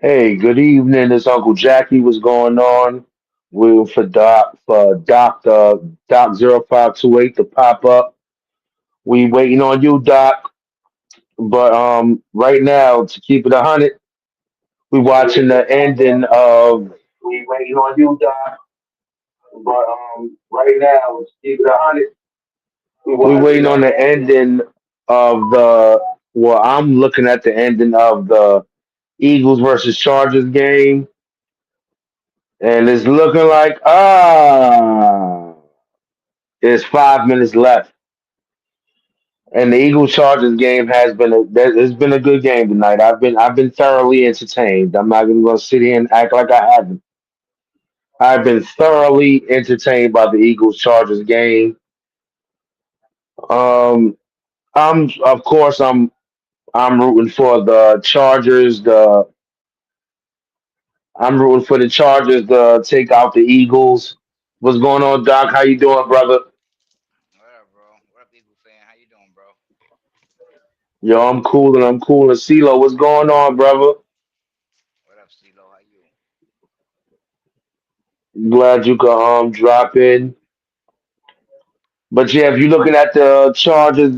Hey, good evening. It's Uncle Jackie. What's going on? We're for Doc 0528 to pop up. We waiting on you, Doc. But right now, to keep it 100, we watching the ending of. We waiting on you, Doc. But right now, to keep it 100, we waiting on the ending of the. Well, I'm looking at the ending of the Eagles versus Chargers game. And it's looking like there's 5 minutes left. And the Eagles Chargers game it's been a good game tonight. I've been thoroughly entertained. I'm not even gonna sit here and act like I haven't. I've been thoroughly entertained by the Eagles Chargers game. Um I'm rooting for the Chargers. The I'm rooting for the Chargers to take out the Eagles. What's going on, Doc? How you doing, brother? What up, bro? What up, Eagle fan? How you doing, bro? Yo, I'm cool and I'm cool. And CeeLo, what's going on, brother? What up, CeeLo? How you? Glad you could drop in. But yeah, if you're looking at the Chargers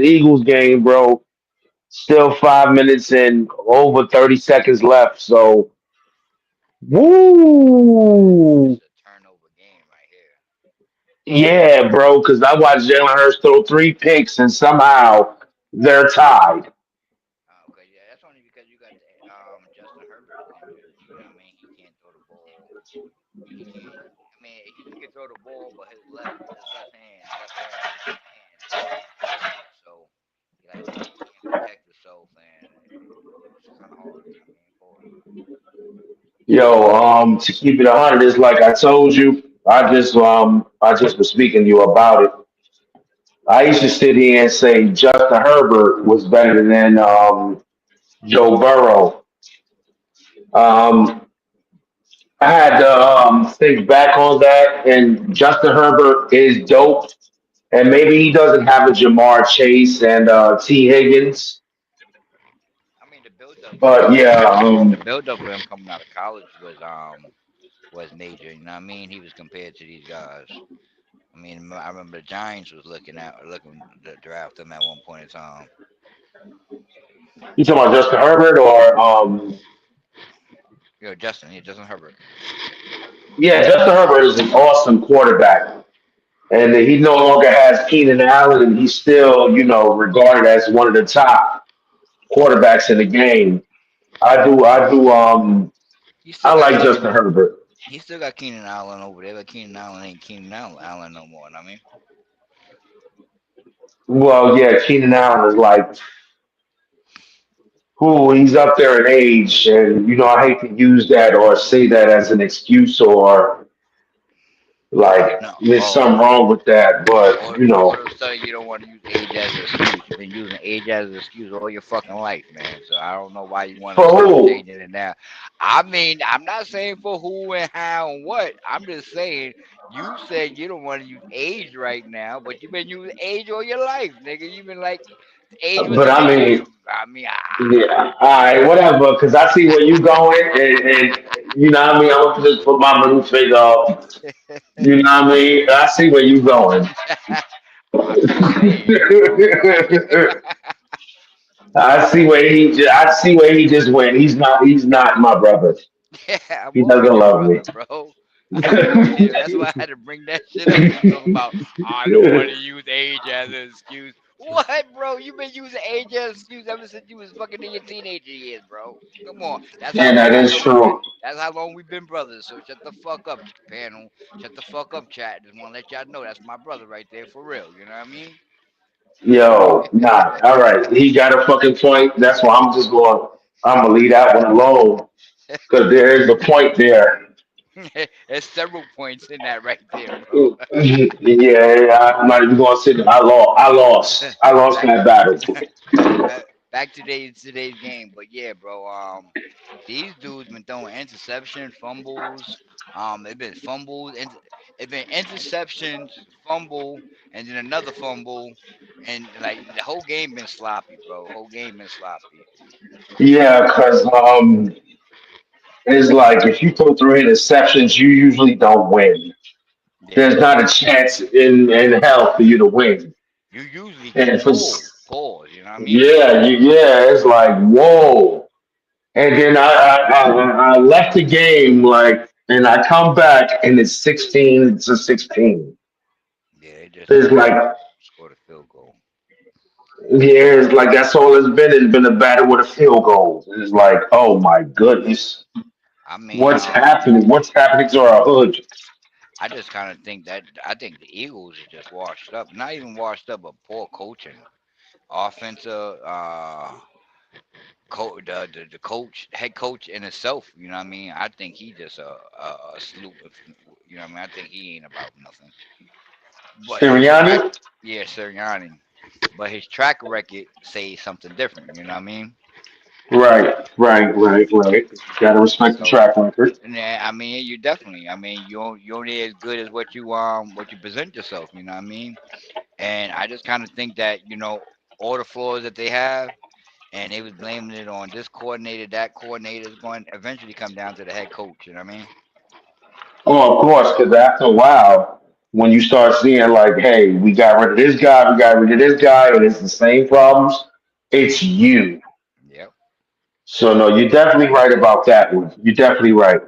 Eagles game, bro, still 5 minutes and over 30 seconds left. So This woo, is a turnover game right here. yeah, bro. Because I watched Jalen Hurts throw 3 picks and somehow they're tied. Okay, yeah, that's only because you got the, Justin Herbert is injured. You know what I mean? He can't throw the ball. He can't. I mean, he can throw the ball, but his left hand is injured. So, he can't protect himself, and it's kind of hard. I mean, for him. Yo, to keep it 100, is like I told you. I just was speaking to you about it. I used to sit here and say Justin Herbert was better than Joe Burrow. Um, I had to think back on that, and Justin Herbert is dope. And maybe he doesn't have a Jamar Chase and T. Higgins, I mean, the build up for but him, yeah, the build up for him coming out of college was major. You know what I mean? He was compared to these guys. I mean, I remember the Giants was looking to draft him at one point in time. you talking about Justin Herbert or Yeah, Justin Herbert. yeah, Justin Herbert is an awesome quarterback. And he no longer has Keenan Allen, and he's still, regarded as one of the top quarterbacks in the game. He still I got like Keenan. Justin Herbert. He still got Keenan Allen over there, but Keenan Allen ain't Allen no more. I mean, Well, yeah, Keenan Allen is like, who he's up there in age, and I hate to use that or say that as an excuse or like no. there's something wrong with that, but All of a sudden, you don't want to use age as an excuse. You've been using age as an excuse all your fucking life, man. So I don't know why you want to for start who? changing it now. I mean, I'm not saying for who and how and what. I'm just saying you said you don't want to use age right now, but you've been using age all your life, nigga. You've been like age was But an I issue. mean, I mean, yeah, all right, whatever. Because I see where you going, and you know what I mean. I'm gonna just put my middle finger up. You know what I mean? I see where you going. I'm just saying, you know. I see where he just went. He's not my brother. Yeah, I'm He always doesn't your love me. brother, bro. I'm always your. That's why I had to bring that shit up. You talking about I don't want to use age as an excuse. What, bro? You've been using age as an excuse ever since you was fucking in your teenager years, bro. Come on, that's how And that long. That's is how we been. true. That's how long we've been brothers. So shut the fuck up, panel. Shut the fuck up, chat. Just want to let y'all know that's my brother right there for real. You know what I mean? Yo, nah. All right, he got a fucking point. That's why I'm gonna leave that one alone because there is a point there. There's several points in that right there, bro. Yeah, I'm not even gonna sit there. I lost. I lost Fact, that battle. fact, fact. back to today's game. But yeah, bro. These dudes been throwing interception, fumbles. They've been fumbles, and it's been interceptions, fumble, and then another fumble, and like the whole game been sloppy, bro. Whole game been sloppy. Yeah, because it's like if you throw three interceptions, you usually don't win. Yeah, There's not a chance in hell for you to win. you usually get And for pulled, pause. You know what I mean? yeah, it's like whoa. And then I left the game like, and I come back and it's 16-16. Yeah, they just It's like scored a field goal. yeah, it's like that's all it's been. It's been a battle with a field goal. It's like oh my goodness, I mean, what's happening? What's happening to our hood? I just kind of think that I think the Eagles are just washed up. Not even washed up, but poor coaching. Offensive, the coach, head coach in itself. You know what I mean? I think he just a sloop. You know what I mean? I think he ain't about nothing. But his Sirianni? track, yeah, Sirianni. But his track record says something different. You know what I mean? Right. Gotta respect the So, track record. yeah, I mean, you definitely. I mean, you only as good as what you present yourself. You know what I mean? And I just kind of think that all the flaws that they have, and they was blaming it on this coordinator, that coordinator is going to eventually come down to the head coach. You know what I mean? Oh, of course, because after a while, when you start seeing like, hey, we got rid of this guy, we got rid of this guy, and it's the same problems, it's you. Yep. So no, you're definitely right about that one. You're definitely right.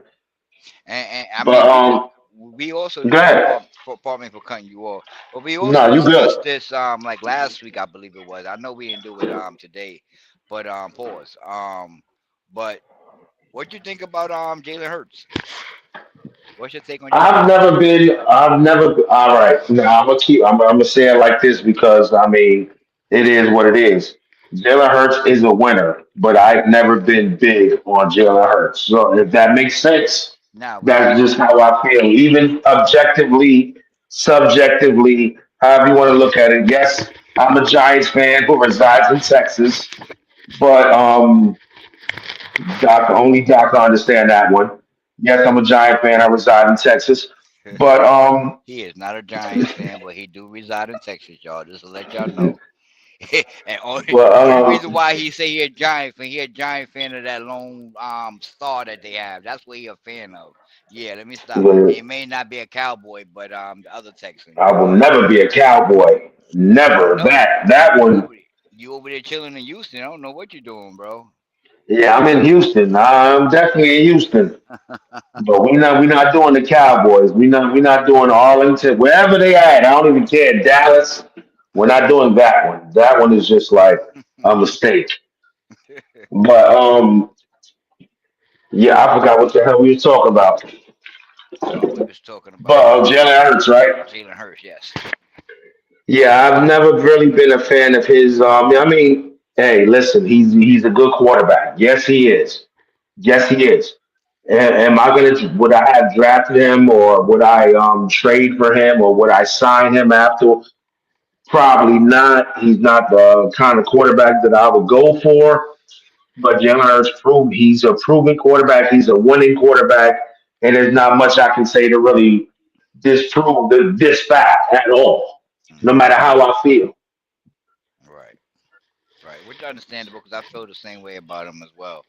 And I But mean, we also go ahead. pardon me for cutting you off, but we also No, you discussed good. this like last week, I believe it was. I know we didn't do it today, but pause. But what you think about Jalen Hurts? What's your take on Jalen I've Hurts? never been. I've never. All right. Now I'm gonna keep. I'm gonna say it like this because I mean, it is what it is. Jalen Hurts is a winner, but I've never been big on Jalen Hurts. So if that makes sense, Now that's just how I feel. Even objectively, subjectively, however you want to look at it. Yes, I'm a Giants fan who resides in Texas, but Doc, only Doc will understand that one. Yes, I'm a Giant fan. I reside in Texas, but he is not a Giants fan, but he do reside in Texas, y'all. Just to let y'all know. And but only reason why he say he a Giant fan, he a Giant fan of that lone star that they have. That's what he a fan of. Yeah, let me stop. well, He may not be a Cowboy, but the other Texan. I will never be a cowboy. I Never. know That one. you over there chilling in Houston. I don't know what you're doing, bro. Yeah, I'm in Houston. I'm definitely in Houston. But we not doing the Cowboys. We not doing Arlington. Wherever they at, I don't even care. Dallas. We're not doing that one. That one is just like a mistake. But yeah, I forgot what the hell we were talking about. We was talking But about Jalen Hurts, right? Jalen Hurts. Yes. Yeah, I've never really been a fan of his. I mean, hey, listen, he's a good quarterback. Yes, he is. Yes, he is. Am I gonna would I have drafted him or would I trade for him or would I sign him after? Probably not. He's not the kind of quarterback that I would go for. But Jalen Hurts proved he's a proven quarterback. He's a winning quarterback, and there's not much I can say to really disprove this fact at all. No Hmm. matter how I feel. Right. Right. Which is understandable because I feel the same way about him as well.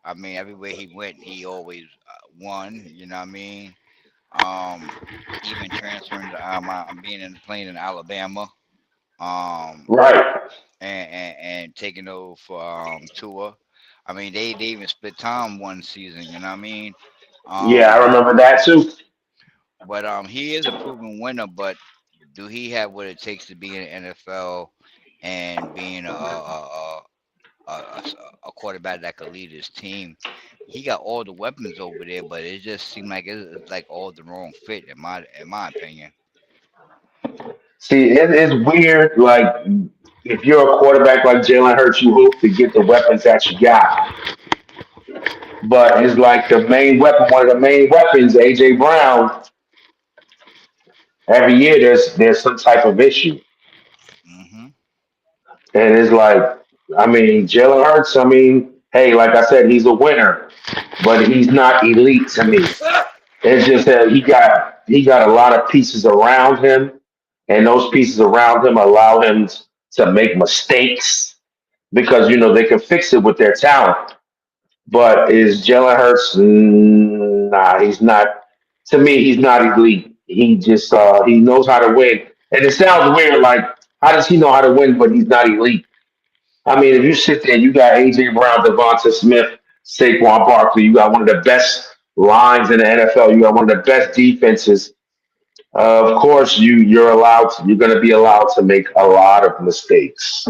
I mean, everywhere he went, he always won. You know what I mean? Um, even transferring, being in playing in Alabama, um, Right. and taking over for Tua. I mean, they even split time one season. You know what I mean? Yeah, I Um, remember that too. but he is a proven winner. But do he have what it takes to be in the NFL and being a quarterback that could lead his team? He got all the weapons over there, but it just seemed like it's like all the wrong fit in my opinion. See, it's weird. Like, if you're a quarterback like Jalen Hurts, you hope to get the weapons that you got. But it's like the main weapon, one of the main weapons, AJ Brown. Every year there's some type of issue, Hmm. and it's like I mean, Jalen Hurts. I mean, hey, like I said, he's a winner, but he's not elite to me. It's just that he got a lot of pieces around him, and those pieces around him allow him to make mistakes because they can fix it with their talent. But is Jalen Hurts? Nah, he's not. To me, he's not elite. He just he knows how to win, and it sounds weird. Like, how does he know how to win, but he's not elite? I mean, if you sit there, you got AJ Brown, Devonta Smith, Saquon Barkley. You got one of the best lines in the NFL. You got one of the best defenses. Of course, you're going to be allowed to make a lot of mistakes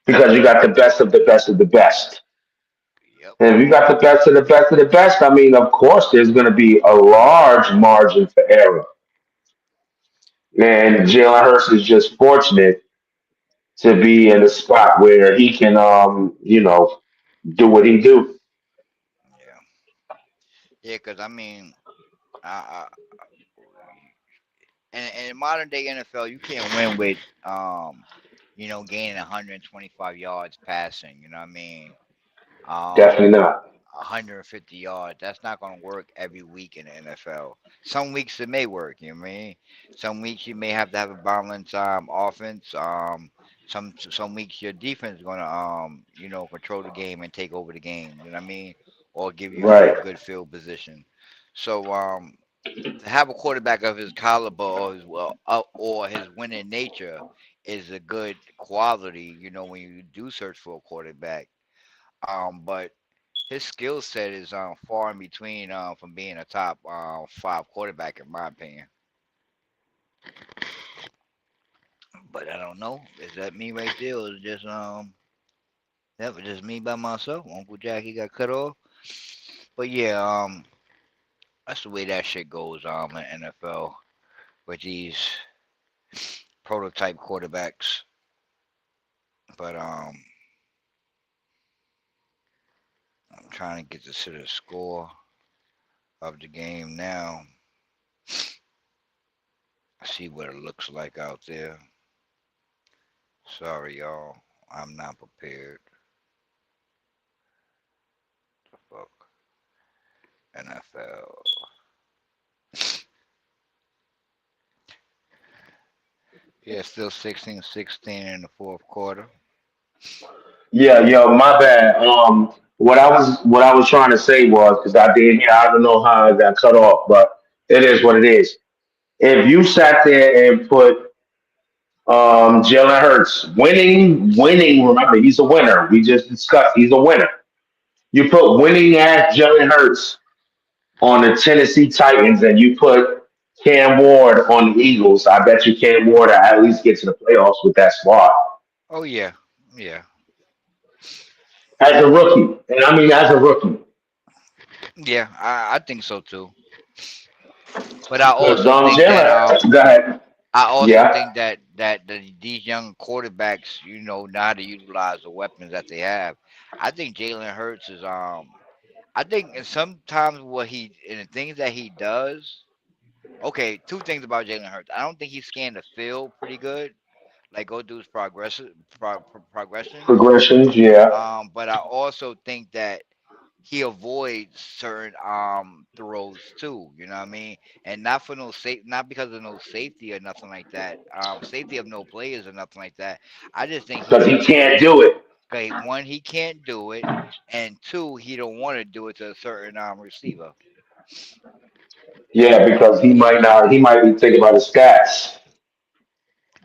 because you got the best of the best of the best. Yep. And if you got the best of the best of the best, I mean, of course, there's going to be a large margin for error. And Jalen Hurts is just fortunate to be in a spot where he can, do what he do. Yeah. Yeah, because I mean, I, in modern day NFL, you can't win with gaining 125 yards passing. You know what I mean? Definitely Um, not. 150 yards. That's not going to work every week in the NFL. Some weeks it may work. You know what I mean? Some weeks you may have to have a balanced offense. Some weeks your defense is going to control the game and take over the game. You know what I mean? Or give you Right. good field position. So to have a quarterback of his caliber or his winning nature is a good quality. When you do search for a quarterback. But his skill set is far in between from being a top five quarterback in my opinion. But I don't know. Is that me right there, or is it just that was just me by myself? Uncle Jackie got cut off. But yeah, that's the way that shit goes in the NFL with these prototype quarterbacks. But I'm trying to get to the score of the game now. See what it looks like out there. Sorry, y'all. I'm not prepared. The fuck. NFL. Yeah, still 16-16 in the fourth quarter. Yeah, yo, my bad. What I was trying to say was because I did hear. I don't know how I got cut off, but it is what it is. If you sat there and put Jalen Hurts winning. Remember, he's a winner. We just discussed he's a winner. You put winning ass Jalen Hurts on the Tennessee Titans, and you put Cam Ward on the Eagles. I bet you Cam Ward at least get to the playoffs with that squad Oh yeah, yeah, as a rookie. And I mean, as a rookie. yeah. I think so too. But I Because also think that Jalen, go ahead. Yeah, these young quarterbacks, know how to utilize the weapons that they have. I think Jalen Hurts is I think sometimes what he and the things that he does. Okay, two things about Jalen Hurts. I don't think he scanned the field pretty good. Like go through his progressions. progressions. Yeah, But I also think that he avoids certain throws too. You know what I mean? And not for no safe, not because of no safety or nothing like that. Safety of no players or nothing like that. I just think he because he don't. can't do it. Okay, one, he can't do it, and two, he don't want to do it to a certain receiver Yeah, because he might not. He might be thinking about his stats.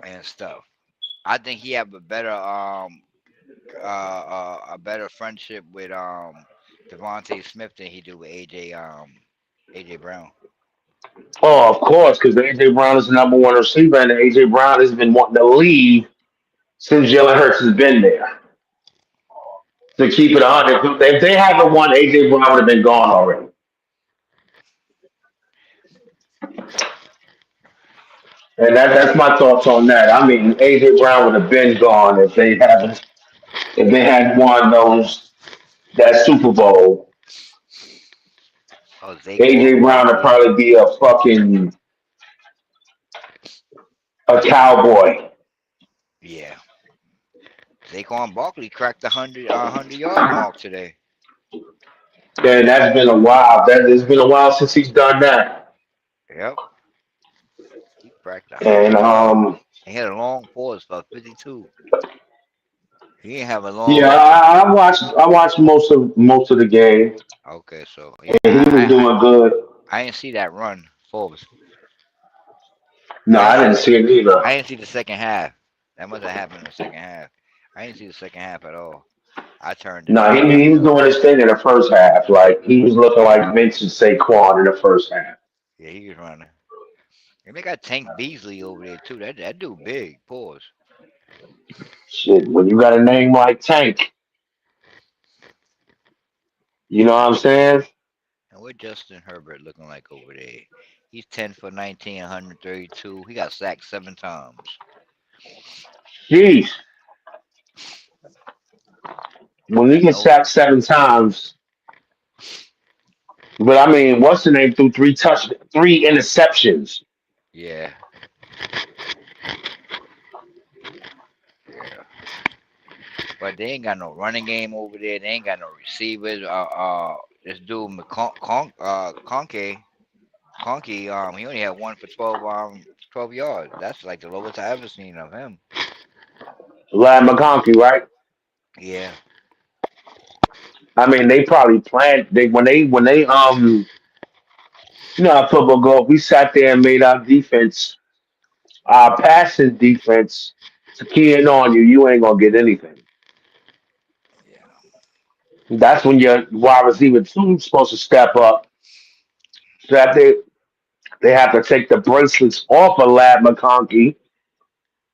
and stuff. I think he have a better friendship with Devontae Smith than he do with AJ Brown. Oh, of course, because AJ Brown is the number one receiver, and AJ Brown has been wanting to leave since Jalen Hurts has been there. To keep it 100, if they haven't won, AJ Brown would have been gone already. And that's my thoughts on that. I mean, AJ Brown would have been gone if they had won that Super Bowl. Oh, Zay AJ Flowers Brown is would here. probably be a cowboy. Yeah, Saquon Barkley cracked the 100 yard mark today. And that's been a while. That it's been a while since he's done that. Yep, he cracked the And 100 yard. He had a long pause for 52. He didn't have a yeah, long. I watched most of the game, Okay, so yeah, and he was doing good. I didn't see that run Forbes. No, I didn't I see didn't see it either. I didn't see the second half. That must have happened in the second half. I didn't see the second half at all. I turned it No, on. he was doing his thing in the first half. Like he was looking like Vince and Saquon in the first half. Yeah, he was running. And they got Tank Beasley over there too. That dude big. Pause. Shit, when you got a name like Tank, you know what I'm saying? And what Justin Herbert looking like over there? He's 10 for 19, 132. He got sacked 7 times. Jeez, when he gets No. sacked 7 times, but I mean, what's the name threw 3 interceptions? Yeah. Yeah. But they ain't got no running game over there. They ain't got no receivers. This dude Conky, he only had one for 12 yards. That's like the lowest I ever seen of him. Lad McConkey, right? Yeah, I mean, they probably planned. You know how football go. We sat there and made our passing defense, to key in on you. You ain't gonna get anything. yeah, That's when your wide receiver two supposed to step up. So that they have to take the bracelets off of Lad McConkey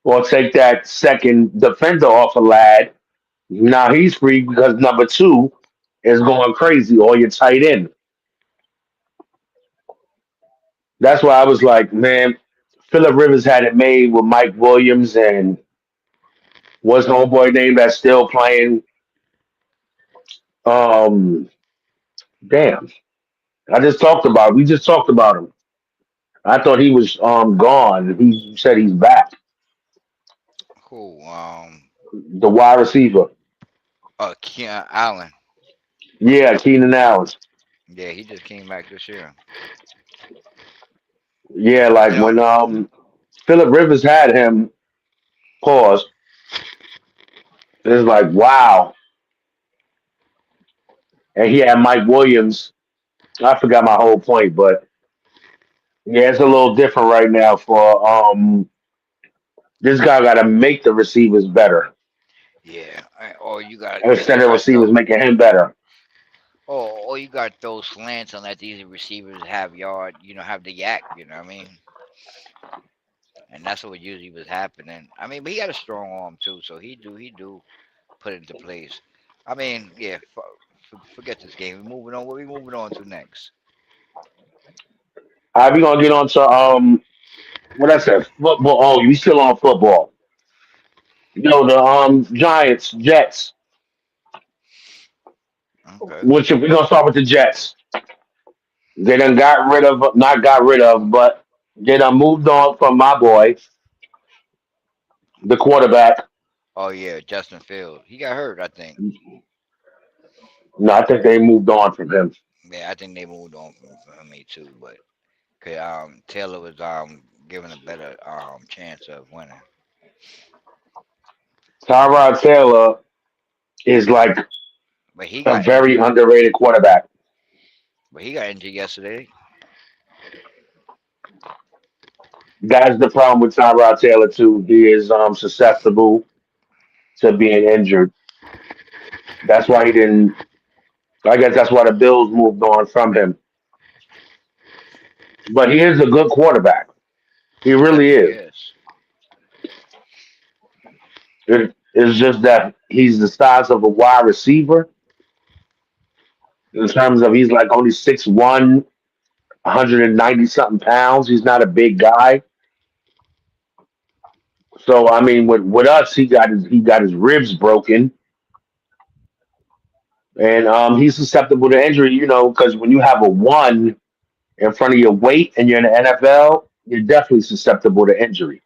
or take that second defender off of Lad. Now he's free because number two is going crazy, or your tight end. That's why I was like, man, Philip Rivers had it made with Mike Williams and what's the homeboy name that's still playing? Um, damn, we just talked about him. I thought he was gone. He said he's back. cool. The wide receiver. Keon Allen. Yeah, Keenan Allen. Yeah, he just came back this year. Yeah, You like know, when Philip Rivers had him, pause. It's like wow. And he had Mike Williams. I forgot my whole point, but yeah, it's a little different right now for this guy gotta make the receivers better yeah. Or you got instead of receivers making him better. or you got those slants and let these receivers have yard. Have the yak. You know what I mean? And that's what usually was happening. I mean, but he got a strong arm too, so he do put it into place. I mean, yeah. Forget this game. We're moving on. What we moving on to next? All right, we gonna get on to what I said, football. Oh, you still on football. The Giants, Jets, Okay. which we're gonna start with the Jets. They done not got rid of, but they done moved on from my boy, the quarterback. Oh yeah, Justin Field. He got hurt, I think. No, I think they moved on from him. Yeah, I think they moved on from me too, but 'cause, Taylor was given a better chance of winning. Tyrod Taylor is like But he a got very injured. underrated quarterback. But he got injured yesterday. That's the problem with Tyrod Taylor too. He is susceptible to being injured. That's why he didn't. I guess that's why the Bills moved on from him. But he is a good quarterback. He Yes, really he is. is. It's just that he's the size of a wide receiver in terms of he's like only 6'1", 190 something pounds. He's not a big guy. So I mean, with us, he got his ribs broken, and he's susceptible to injury. Because when you have a one in front of your weight and you're in the NFL, you're definitely susceptible to injury.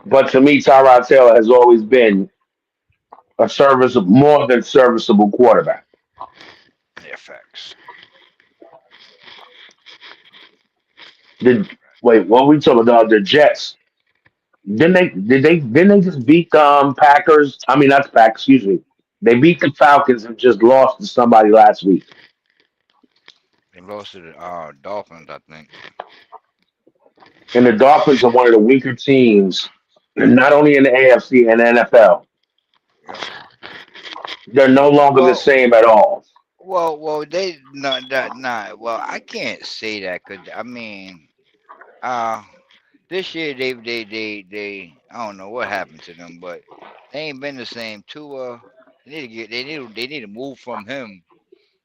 But to me, Tyrod Taylor has always been a more than serviceable quarterback. Yeah, facts. Did wait? What we talking about? The Jets? Didn't they just beat the Packers? I mean, not the Packers. Excuse me. They beat the Falcons and just lost to somebody last week. They lost to the Dolphins, I think. And the Dolphins are one of the weaker teams, not only in the AFC and NFL. Yep. They're no longer the Well, same at all. they not that not. Well, I can't say that because I mean, uh, this year they I don't know what happened to them, but they ain't been the same. Tua, they need to move from him.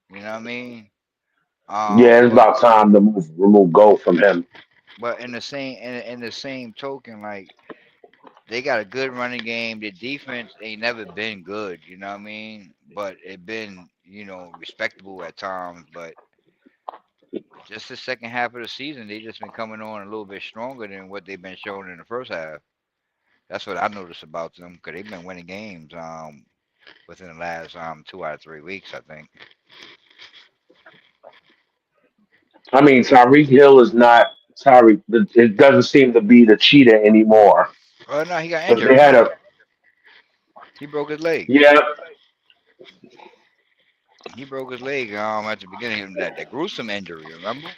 You know what I mean? Yeah, it's But about time to remove gold from him. in the same token, like they got a good running game. The defense ain't never been good. You know what I mean? But it been respectable at times. But just the second half of the season, they just been coming on a little bit stronger than what they've been showing in the first half. That's what I noticed about them because they've been winning games within the last 2 out of 3 weeks, I think. I mean, Tyreek Hill is not Tyreek. It doesn't seem to be the cheetah anymore Oh no, he got because injured. they had Remember, a he broke his leg. yeah. He broke his leg at the beginning of that gruesome injury. Remember,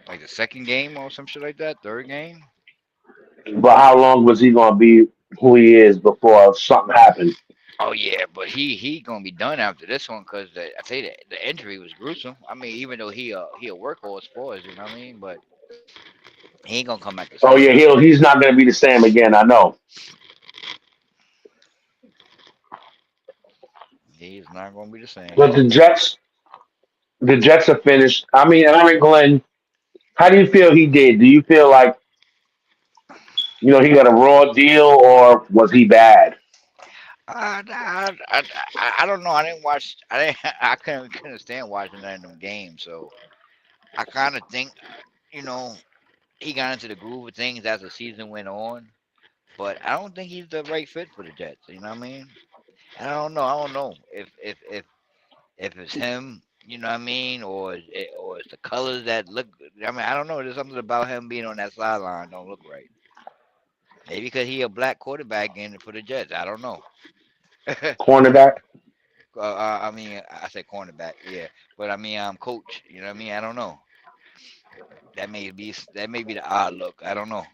like the second game or some shit like that, third game. But how long was he gonna be who he is before something happened? Oh yeah, but he gonna be done after this one because I tell you the injury was gruesome. I mean, even though he a workhorse for us, you know what I mean, but he ain't gonna come back the Oh same. yeah, he's not gonna be the same again. I know. He's not gonna be the same. But the Jets are finished. I mean, Aaron Glenn. How do you feel he did? Do you feel like he got a raw deal, or was he bad? I don't know. I didn't watch. I didn't. I couldn't stand watching that in them games. So I kind of think you know he got into the groove of things as the season went on. But I don't think he's the right fit for the Jets. You know what I mean? And I don't know. I don't know if it's him. You know what I mean? Or it's the colors that look. I mean, I don't know. There's something about him being on that sideline don't look right. Maybe because he a black quarterback in for the Jets. I don't know. Cornerback. I mean, I said cornerback, yeah, but I mean, coach. You know what I mean? I don't know. That may be the odd look. I don't know.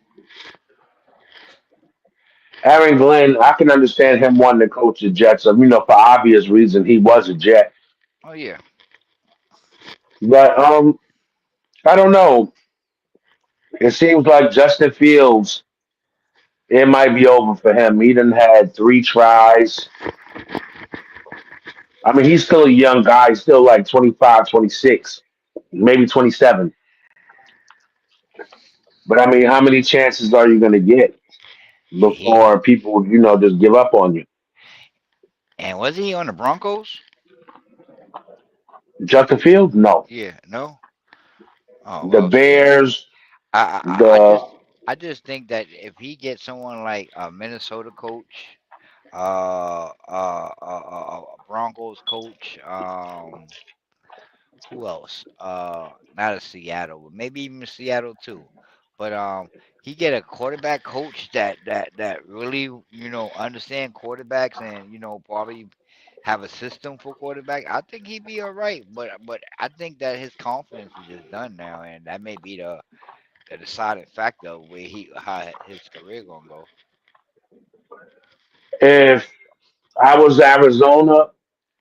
Aaron Glenn. I can understand him wanting to coach the Jets. For obvious reason, he was a Jet. Oh yeah, But I don't know. It seems like Justin Fields. It might be over for him. He done had three tries. I mean, he's still a young guy. He's still like 25, 26, maybe 27. But I mean, how many chances are you going to get he before people, just give up on you? and was he on the Broncos? Justin Fields? No. Yeah, no. Oh The well, see, Bears, I the just think that if he gets someone like a Minnesota coach, a Broncos coach, who else? Not a Seattle, but maybe even Seattle too. But he get a quarterback coach that really understand quarterbacks and probably have a system for quarterback. I think he'd be all right. But I think that his confidence is just done now, and that may be the deciding factor of where he how his career gonna go. if I was Arizona,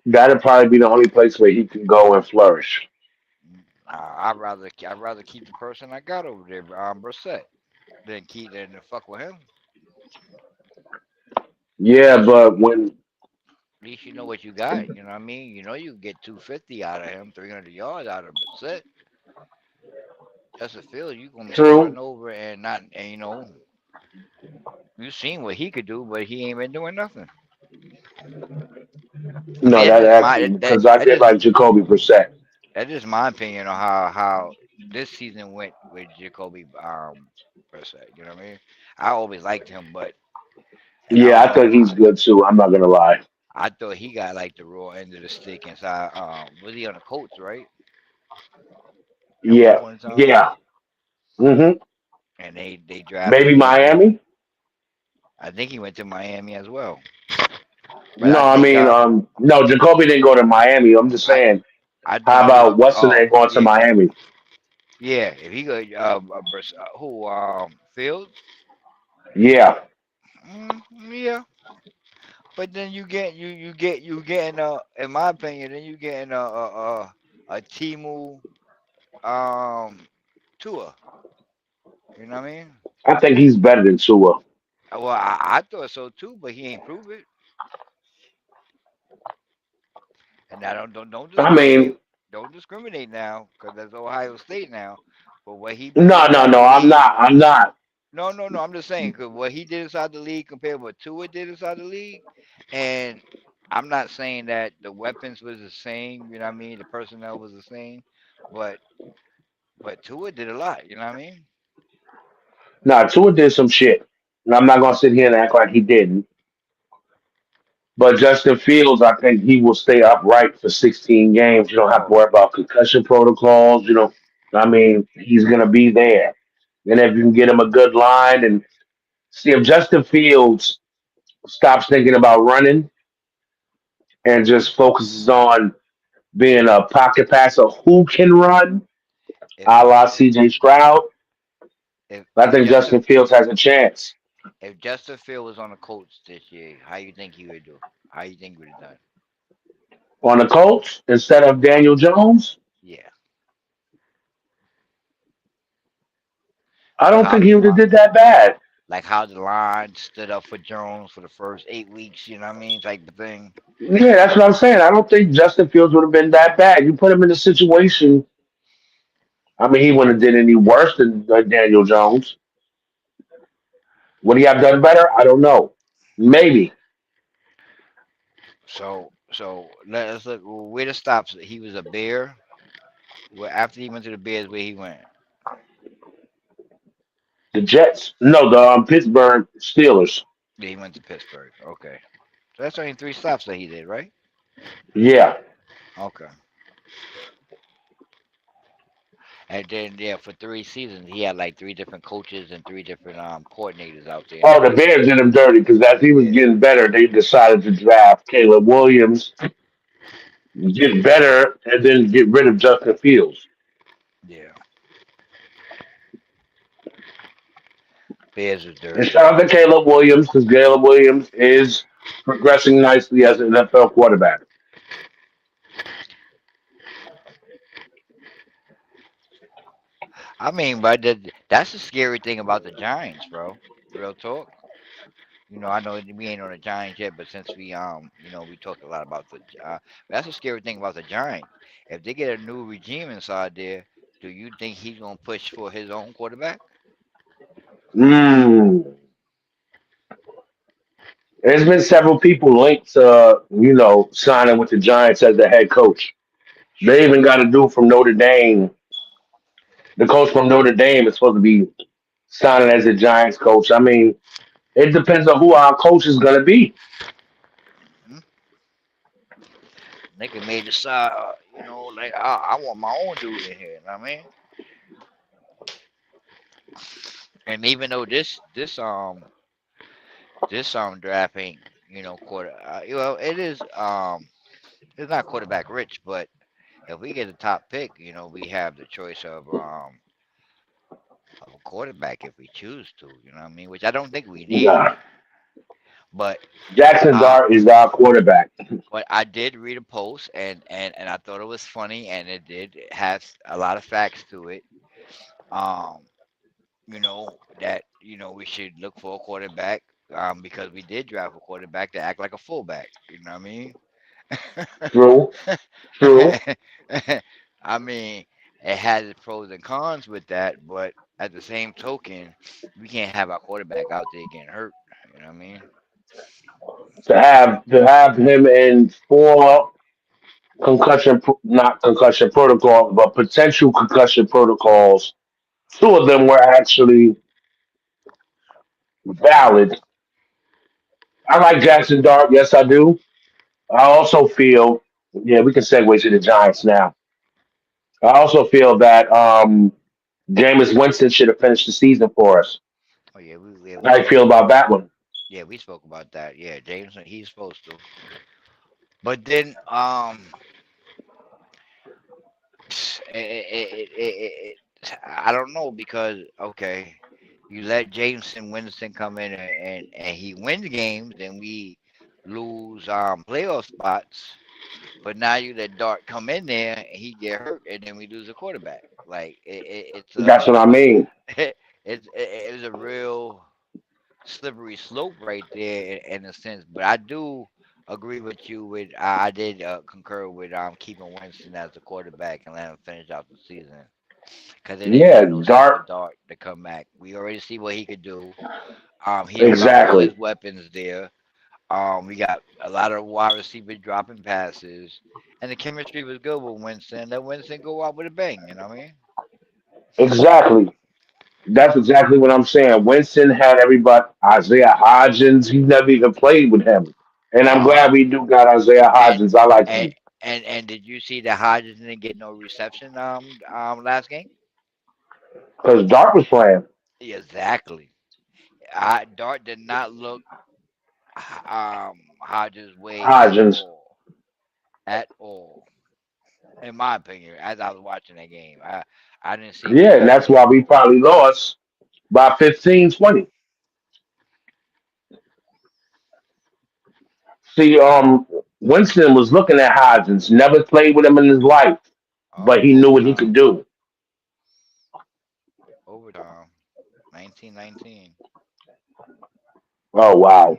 that'd probably be the only place where he can go and flourish. I'd rather keep the person I got over there, Brissett, than to fuck with him. At Yeah, least but when At least you know what you got. You know what I mean? You know you can get 250 out of him, 300 yards out of him. But set, that's a field you gonna be starting true, over and not. And you seen what he could do, but he ain't been doing nothing. I no, mean, that actually because I did like Jacoby Brissett. that's just my opinion on how this season went with Jacoby. per se. You know what I mean? I always liked him, but and I Yeah, don't I know. think he's good too. I'm not gonna lie. I thought he got like the raw end of the stick inside. Was he on the Colts, right? At one Yeah, point in time, yeah. hmm and they drafted Maybe him, and Miami. I think he went to Miami as well. But No, I I think mean, no, Jacoby didn't go to Miami. I'm just I saying. I How think it was about what's the name going to yeah Miami? yeah. If he go who Fields, Yeah, yeah. But then you getting in my opinion, then you getting a Timu Tua. You know what I mean? I think he's better than Tua. Well, I thought so too, but he ain't prove it. And I don't I discriminate. mean, Don't discriminate now, because that's Ohio State now. But what he did no, no, inside the no. I'm league, not. I'm not. no. I'm just saying, because what he did inside the league compared to what Tua did inside the league, and I'm not saying that the weapons was the same. You know what I mean? The personnel was the same, but Tua did a lot. You know what I mean? Nah, Tua did some shit, and I'm not gonna sit here and act like he didn't. But Justin Fields, I think he will stay upright for 16 games. You don't have to Oh, worry about concussion protocols. You know, I mean, he's gonna be there. And if you can get him a good line and see if Justin Fields stops thinking about running and just focuses on being a pocket passer who can run, if a la CJ Stroud, I if think Justin Justin Fields has a chance. if Justin Field was on the Colts this year, how you think he would do? How you think he would have done? On the Colts instead of Daniel Jones, Yeah, I like don't how think he would have did that bad. the line stood up for Jones for the first 8 weeks. You know what I mean? Type of thing. Yeah, that's what I'm saying. I don't think Justin Fields would have been that bad. You put him in a situation. I mean, he wouldn't have did any worse than Daniel Jones. Would he have done better? I don't know. Maybe So let's look where the stops. He was a Bear. Well, after he went to the Bears, where he went? the Jets. No, the Pittsburgh Steelers. Yeah, he went to Pittsburgh. Okay, so that's only 3 stops that he did, right? Yeah. Okay, and then yeah, for 3 seasons, he had like 3 different coaches and 3 different coordinators out there. Oh, the Bears did him dirty because as he was Yeah, getting better, they decided to draft Caleb Williams, get better, and then get rid of Justin Fields. yeah. Bears was And dirty. shout out to Caleb Williams because Caleb Williams is progressing nicely as an NFL quarterback. I mean, but that's the scary thing about the Giants, bro. Real talk. I know we ain't on the Giants yet, but since we talked a lot about that's the scary thing about the Giants. If they get a new regime inside there, do you think he's gonna push for his own quarterback? Mm. There's been several people linked to, signing with the Giants as the head coach. They even got a dude from Notre Dame. The coach from Notre Dame is supposed to be signing as a Giants coach. I mean, it depends on who our coach is going to be. Hmm? They can may decide, like I want my own dude in here. You know what I mean? And even though this draft ain't quarter, it is it's not quarterback rich, but if we get a top pick, we have the choice of a quarterback if we choose to. You know what I mean? Which I don't think we need. Nah. But Jackson uh, Dart is our quarterback. I did read a post and I thought it was funny and it has a lot of facts to it. Um, that we should look for a quarterback. Because we did draft a quarterback to act like a fullback. You know what I mean? True, true. I mean, it has its pros and cons with that, but at the same token, we can't have our quarterback out there getting hurt. You know what I mean? To have him in four not concussion protocols, but potential concussion protocols. Two of them were actually valid. I like Jackson Dart. Yes, I do. I also feel, yeah, we can segue to the Giants now. I also feel that Jameis Winston should have finished the season for us. Oh yeah, we How you spoke feel about that one? yeah, we spoke about that. Yeah, Jameson, he's supposed to. But then I don't know because okay, you let Jameson Winston come in and he wins games and we lose playoff spots. But now you let Dart come in there and he get hurt and then we lose a quarterback. Like it's That's what I mean. it's a real slippery slope right there in a sense. But I do agree with you. I did concur with keeping Winston as the quarterback and let him finish out the season because it didn't Yeah, make no sense for Dart. Dart to come back. We already see what he could do. He don't got all Exactly. his weapons there. We got a lot of wide receivers dropping passes, and the chemistry was good with Winston. Let Winston go out with a bang. You know what I mean? Exactly. That's exactly what I'm saying. Winston had everybody. Isaiah Hodgins. He never even played with him, and I'm Uh huh. glad we do got Isaiah And Hodgins. I like and him and did you see that Hodges didn't get no reception last game? because Dart was playing Exactly. Dart did not look Hodges' way at Hodgins. all. At all. In my opinion, as I was watching that game. I didn't see Yeah, and Winston. that's why we probably lost by 15, 20. See, Winston was looking at Hodgins. Never played with him in his life, but he knew what he could Overtime. do. Overtime. 1919. Oh wow.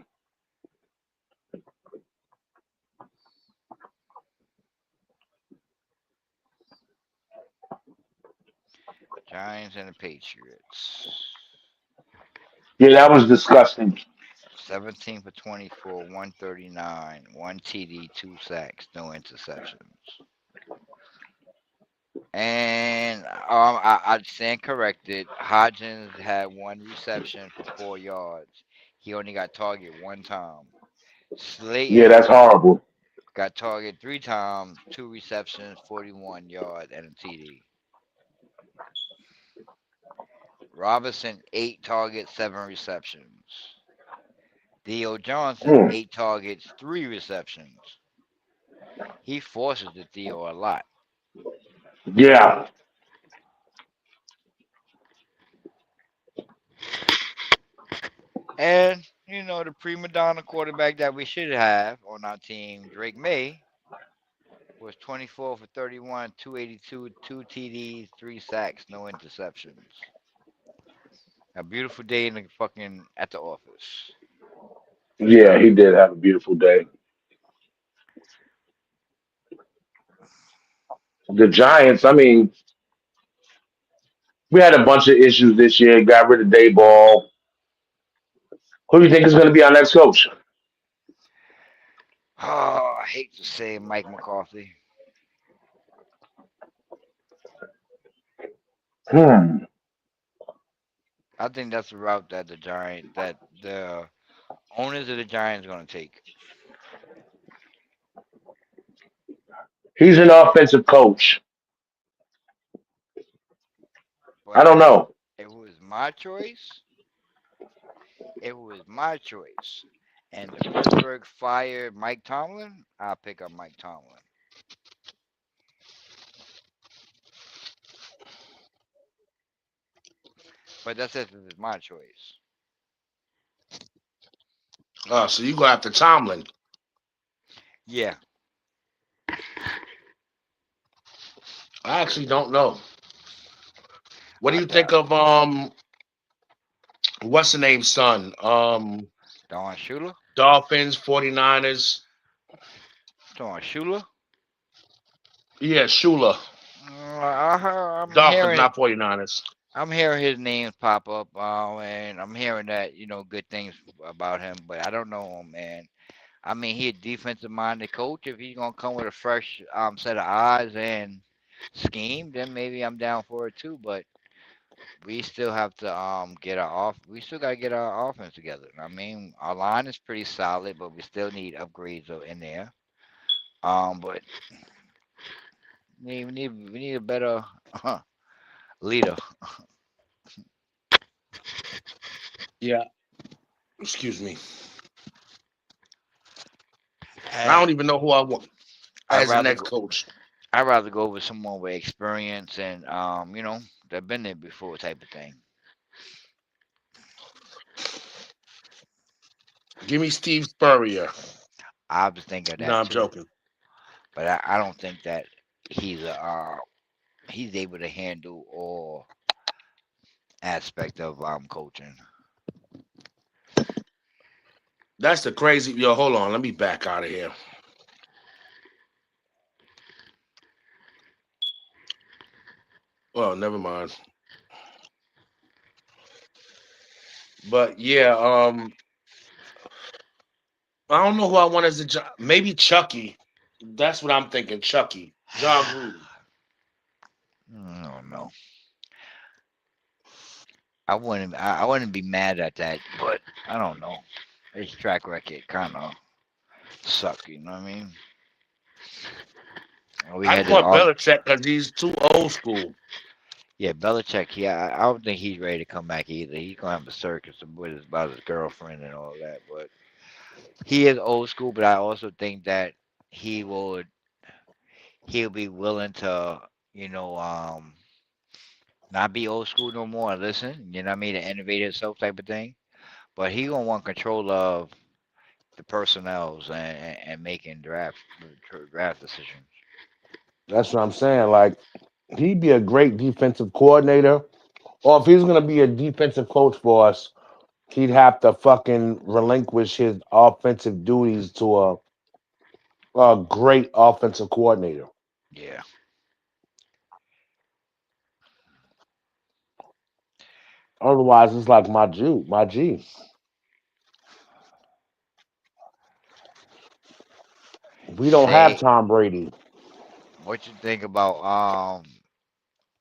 Giants and the Patriots. Yeah, that was disgusting. 17 for 24, 139, one TD, two sacks, no interceptions. And I stand corrected. Hodgins had one reception for 4 yards. He only got target one time. Yeah, Slayton that's horrible. got target 3 times, two receptions, 41 yards, and a TD. Robinson, 8 targets, 7 receptions. Theo Johnson, Hmm. 8 targets, 3 receptions. He forces the Theo a lot. Yeah, And, the prima donna quarterback that we should have on our team, Drake May, was 24 for 31, 282, two TDs, 3 sacks, no interceptions. A beautiful day in the fucking at the office. yeah, he did have a beautiful day. The Giants. I mean, we had a bunch of issues this year. Got rid of Dayball. Who do you think is going to be our next coach? Oh, I hate to say Mike McCarthy. Hmm. I think that's the route that the owners of the Giants are going to take. He's an offensive coach. I But don't know. if it was my choice, if it was my choice, and the Pittsburgh fired Mike Tomlin, I'll pick up Mike Tomlin. But that's if it's my choice. So you go after Tomlin. Yeah, I actually don't know. What do I you think got of what's the name son? Don Shula. Dolphins, 49ers. Don Shula. Yeah, Shula. I'm Dolphins, hearing not 49ers. I'm hearing his names pop up, and I'm hearing that good things about him, but I don't know him, man. I mean, he a defensive minded coach. If he's gonna come with a fresh set of eyes and scheme, then maybe I'm down for it too. But we still have to get our off. We still gotta get our offense together. I mean, our line is pretty solid, but we still need upgrades in there. But we need a better leader. Yeah. Excuse me. I Hey, don't even know who I want I'd as the rather next go. coach. I'd rather go with someone with experience and they've been there before type of thing. Give me Steve Spurrier. I was thinking of No, that I'm too, joking. but I don't think that he's he's able to handle all aspect of coaching. That's the crazy. Yo, hold on. Let me back out of here. Well, never mind. But yeah, I don't know who I want as a job. Maybe Chucky. That's what I'm thinking. Chucky. John Gruden. I don't know. I wouldn't be mad at that, but I don't know. His track record kind of suck. You know what I mean? We I had this want all. Belichick because he's too old school. Yeah, Belichick. Yeah, I don't think he's ready to come back either. He's gonna have a circus with about his girlfriend and all that. But he is old school. But I also think that he would he'll be willing to you know um not be old school no more and listen. You know what I mean? To innovate himself type of thing. But he gonna want control of the personnels and making draft decisions. That's what I'm saying. Like he'd be a great defensive coordinator, or if he's gonna be a defensive coach for us, he'd have to fucking relinquish his offensive duties to a great offensive coordinator. Yeah. Otherwise, it's like my G. We don't have Say Tom Brady what you think about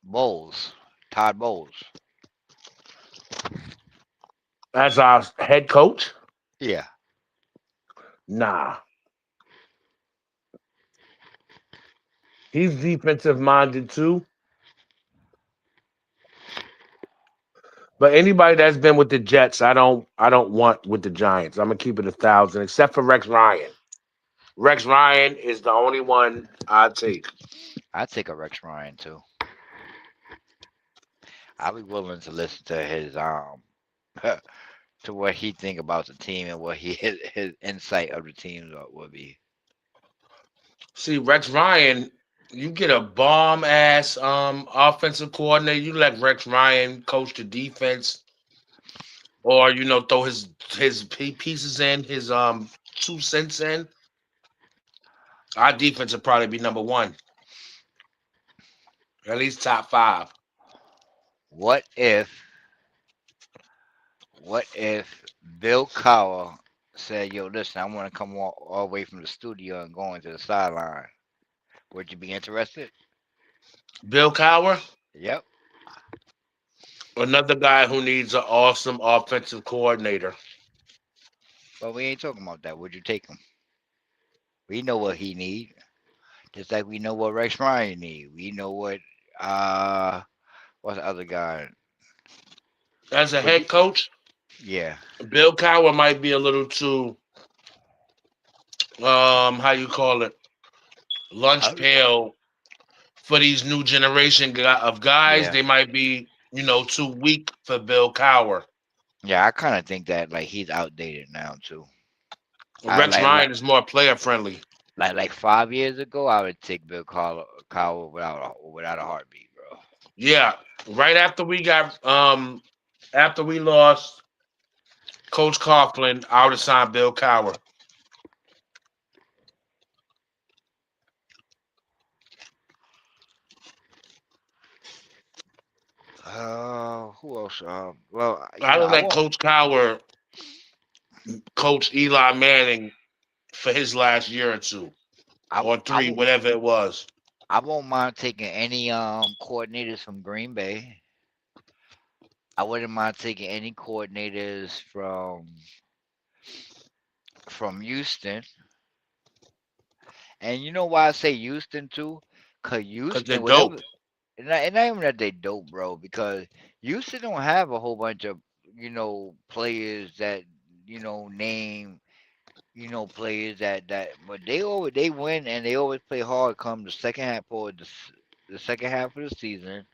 Bowles, Todd Bowles. as our head coach. Yeah, Nah, he's defensive minded too. But anybody that's been with the Jets, I don't want with the Giants. I'm gonna keep it 1,000, except for Rex Ryan. Rex Ryan is the only one I take. I take a Rex Ryan too. I'll be willing to listen to his to what he think about the team and what his insight of the team would be. See, Rex Ryan, you get a bomb ass offensive coordinator. You let Rex Ryan coach the defense, or throw his pieces in, his 2 cents in. Our defense would probably be number one, at least top five. What if what if Bill Cowher said, "Yo, listen, I want to come all the way from the studio and go into the sideline"? Would you be interested? Bill Cowher, Yep. another guy who needs an awesome offensive coordinator. But we ain't talking about that. Would you take him? We know what he need. Just like we know what Rex Ryan need. We know uh what's the other guy? As a Would you head coach, yeah. Bill Cowher might be a little too how you call it, lunch I, pail for these new generation of guys. yeah. They might be too weak for Bill Cowher. Yeah, I kinda think that like he's outdated now too. I Rex Ryan is more player friendly. like 5 years ago I would take Bill Cowher without a heartbeat, bro. Yeah, right after we lost Coach Coughlin, I would have signed Bill Cowher. Who else? Well, I would I let won't. Coach Cowher coach Eli Manning for his last year or two or I three, won't. whatever it was. I won't mind taking any coordinators from Green Bay. I wouldn't mind taking any coordinators from Houston. And you know why I say Houston too? Cause because they're Houston, dope. whatever, and not even that they dope, bro. Because Houston don't have a whole bunch of players that name players but they win and they always play hard come the second half or the second half of the season,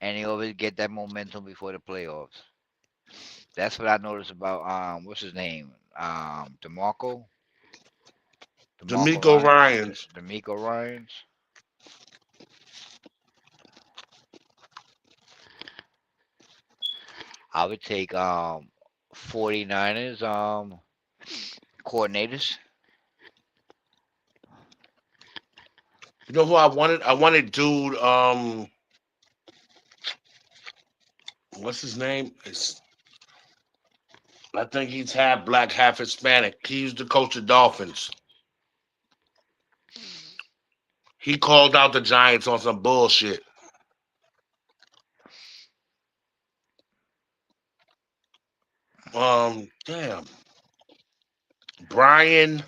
and they always get that momentum before the playoffs. That's what I noticed about what's his name Demarco D'Amico Ryan, Ryans. D'Amico Ryans. I would take 49ers coordinators. You know who I wanted? I wanted dude. What's his name? I think he's half black, half Hispanic. He used to coach the Dolphins. He called out the Giants on some bullshit. Damn. Brian,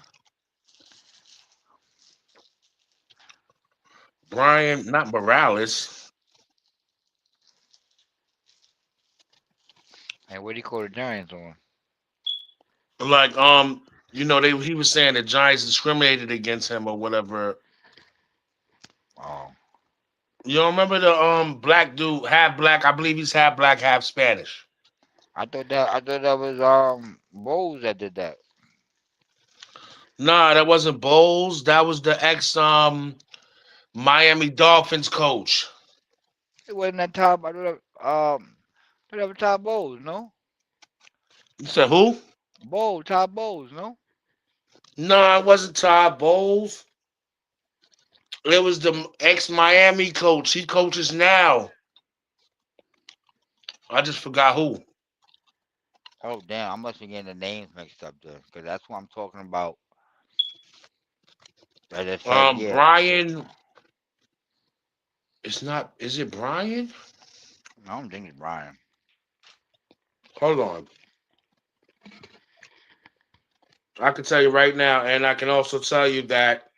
not Morales. And what do you call the Giants on? Like, he was saying the Giants discriminated against him or whatever. Oh, You don't remember the black dude, half black? I believe he's half black, half Spanish. I thought that was Bowles that did that. Nah, that wasn't Bowles. That was the ex Miami Dolphins coach. It wasn't that top. I thought that was Todd Bowles, no? You said who? Todd Bowles, no? No, it wasn't Todd Bowles. It was the ex Miami coach. He coaches now. I just forgot who. Oh damn, I must be getting the names mixed up there, because that's what I'm talking about. As I said, yeah. Brian. It's not. Is it Brian? I don't think it's Brian. Hold on. I can tell you right now, and I can also tell you that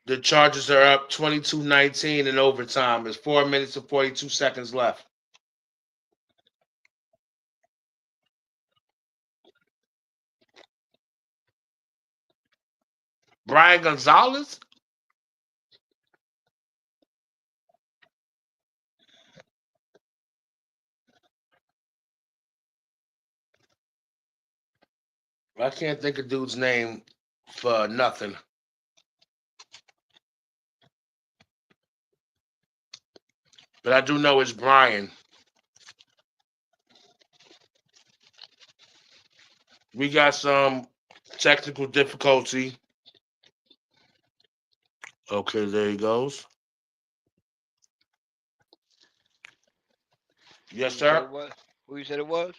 the Chargers are up 22-19 in overtime. There's 4 minutes and 42 seconds left. Brian Gonzalez? I can't think of dude's name for nothing. But I do know it's Brian. We got some technical difficulty. Okay, there he goes. Yes, Who you said sir. it was? Who you said it was?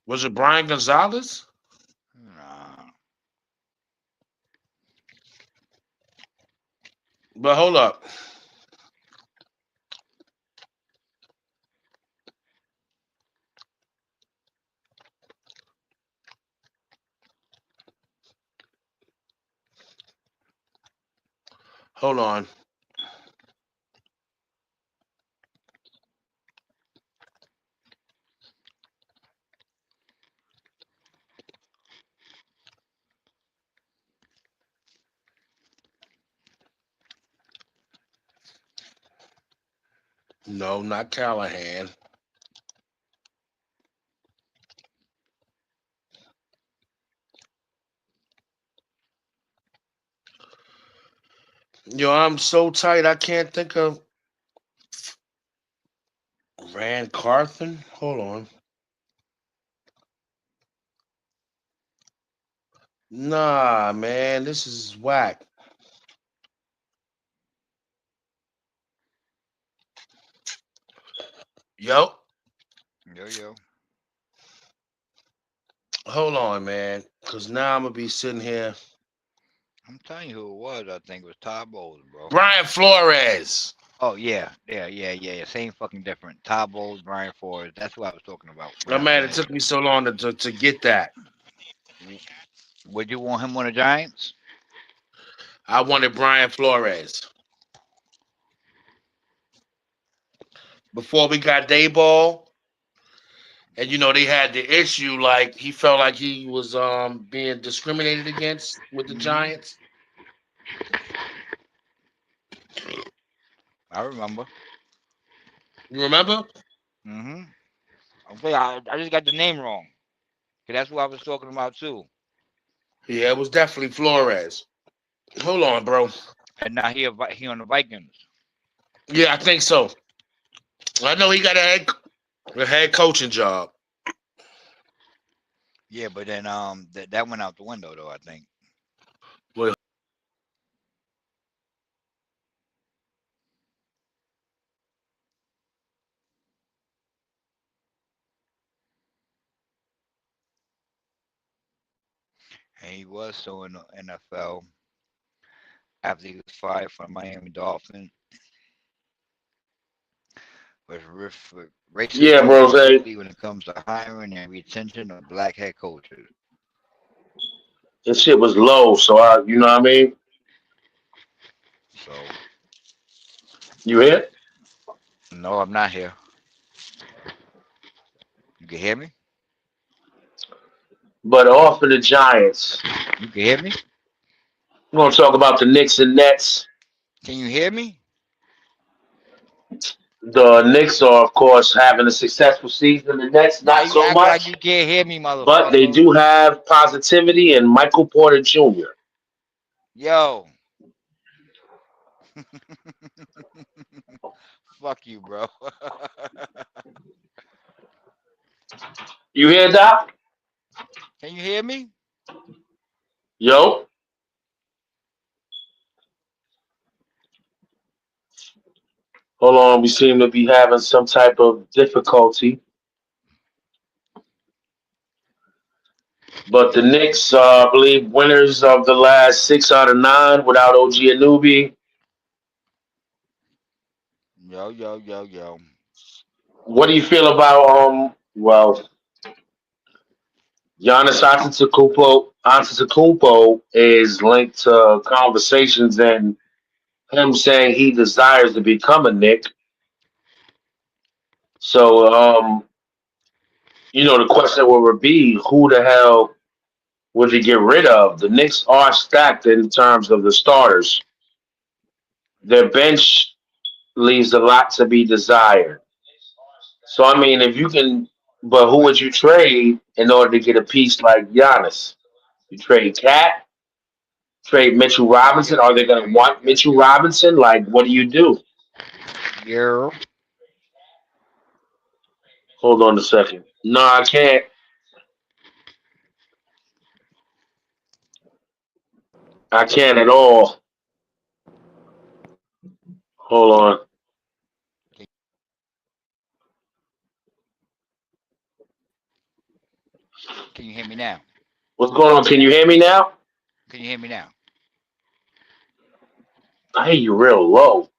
Was it Brian Gonzalez? Nah. But hold up. Hold on. No, not Callahan. Yo, I'm so tight. I can't think of Rand Carthen. Hold on. Nah, man, this is whack. Yo, Yo yo. hold on, man. Cause now I'm gonna be sitting here. I'm telling you who it was. I think it was Todd Bowles, bro. Brian Flores. Oh yeah. Same fucking different. Todd Bowles, Brian Forrest. That's what I was talking about when I'm I mad it said, took me so long to get that. would you want him on the Giants? I wanted Brian Flores. Before we got Dayball, and they had the issue like he felt like he was being discriminated against with the Hmm. Giants. I remember. You remember? Hmm. Okay, I just got the name wrong. Cause that's what I was talking about too. Yeah, it was definitely Flores. Hold on, bro. And now he on the Vikings. Yeah, I think so. I know he got a head coaching job. Yeah, but then that went out the window though. I think. Well, And he was so in the NFL after he was fired from Miami Dolphins with Yeah, racism, bro. particularly when it comes to hiring and retention of black head coaches. This shit was low, so you know what I mean. So You hear? no, I'm not here. You can hear me. But off of the Giants, You can hear me. we're gonna talk about the Knicks and Nets. Can you hear me? The Knicks are, of course, having a successful season. The Nets, Now not you so acting like you much, can't hear me, but they motherfucker. do have positivity and Michael Porter Jr. Yo, fuck you, bro. You hear Doc? Can you hear me? Yo, hold on. We seem to be having some type of difficulty. But the Knicks, I believe, winners of the last 6 out of 9 without OG Anunoby. Yo. What do you feel about Well, Giannis Antetokounmpo is linked to conversations and him saying he desires to become a Knick. So, the question would be, who the hell would he get rid of? The Knicks are stacked in terms of the starters. Their bench leaves a lot to be desired. So, I mean, if you can, but who would you trade in order to get a piece like Giannis? You trade Cat, trade Mitchell Robinson. Are they going to want Mitchell Robinson? Like, what do you do? Yo. Hold on a second. No, I can't. I can't at all. Hold on. Can you hear me now? What's going on? Can you hear me now? Can you hear me now? I hear you real low.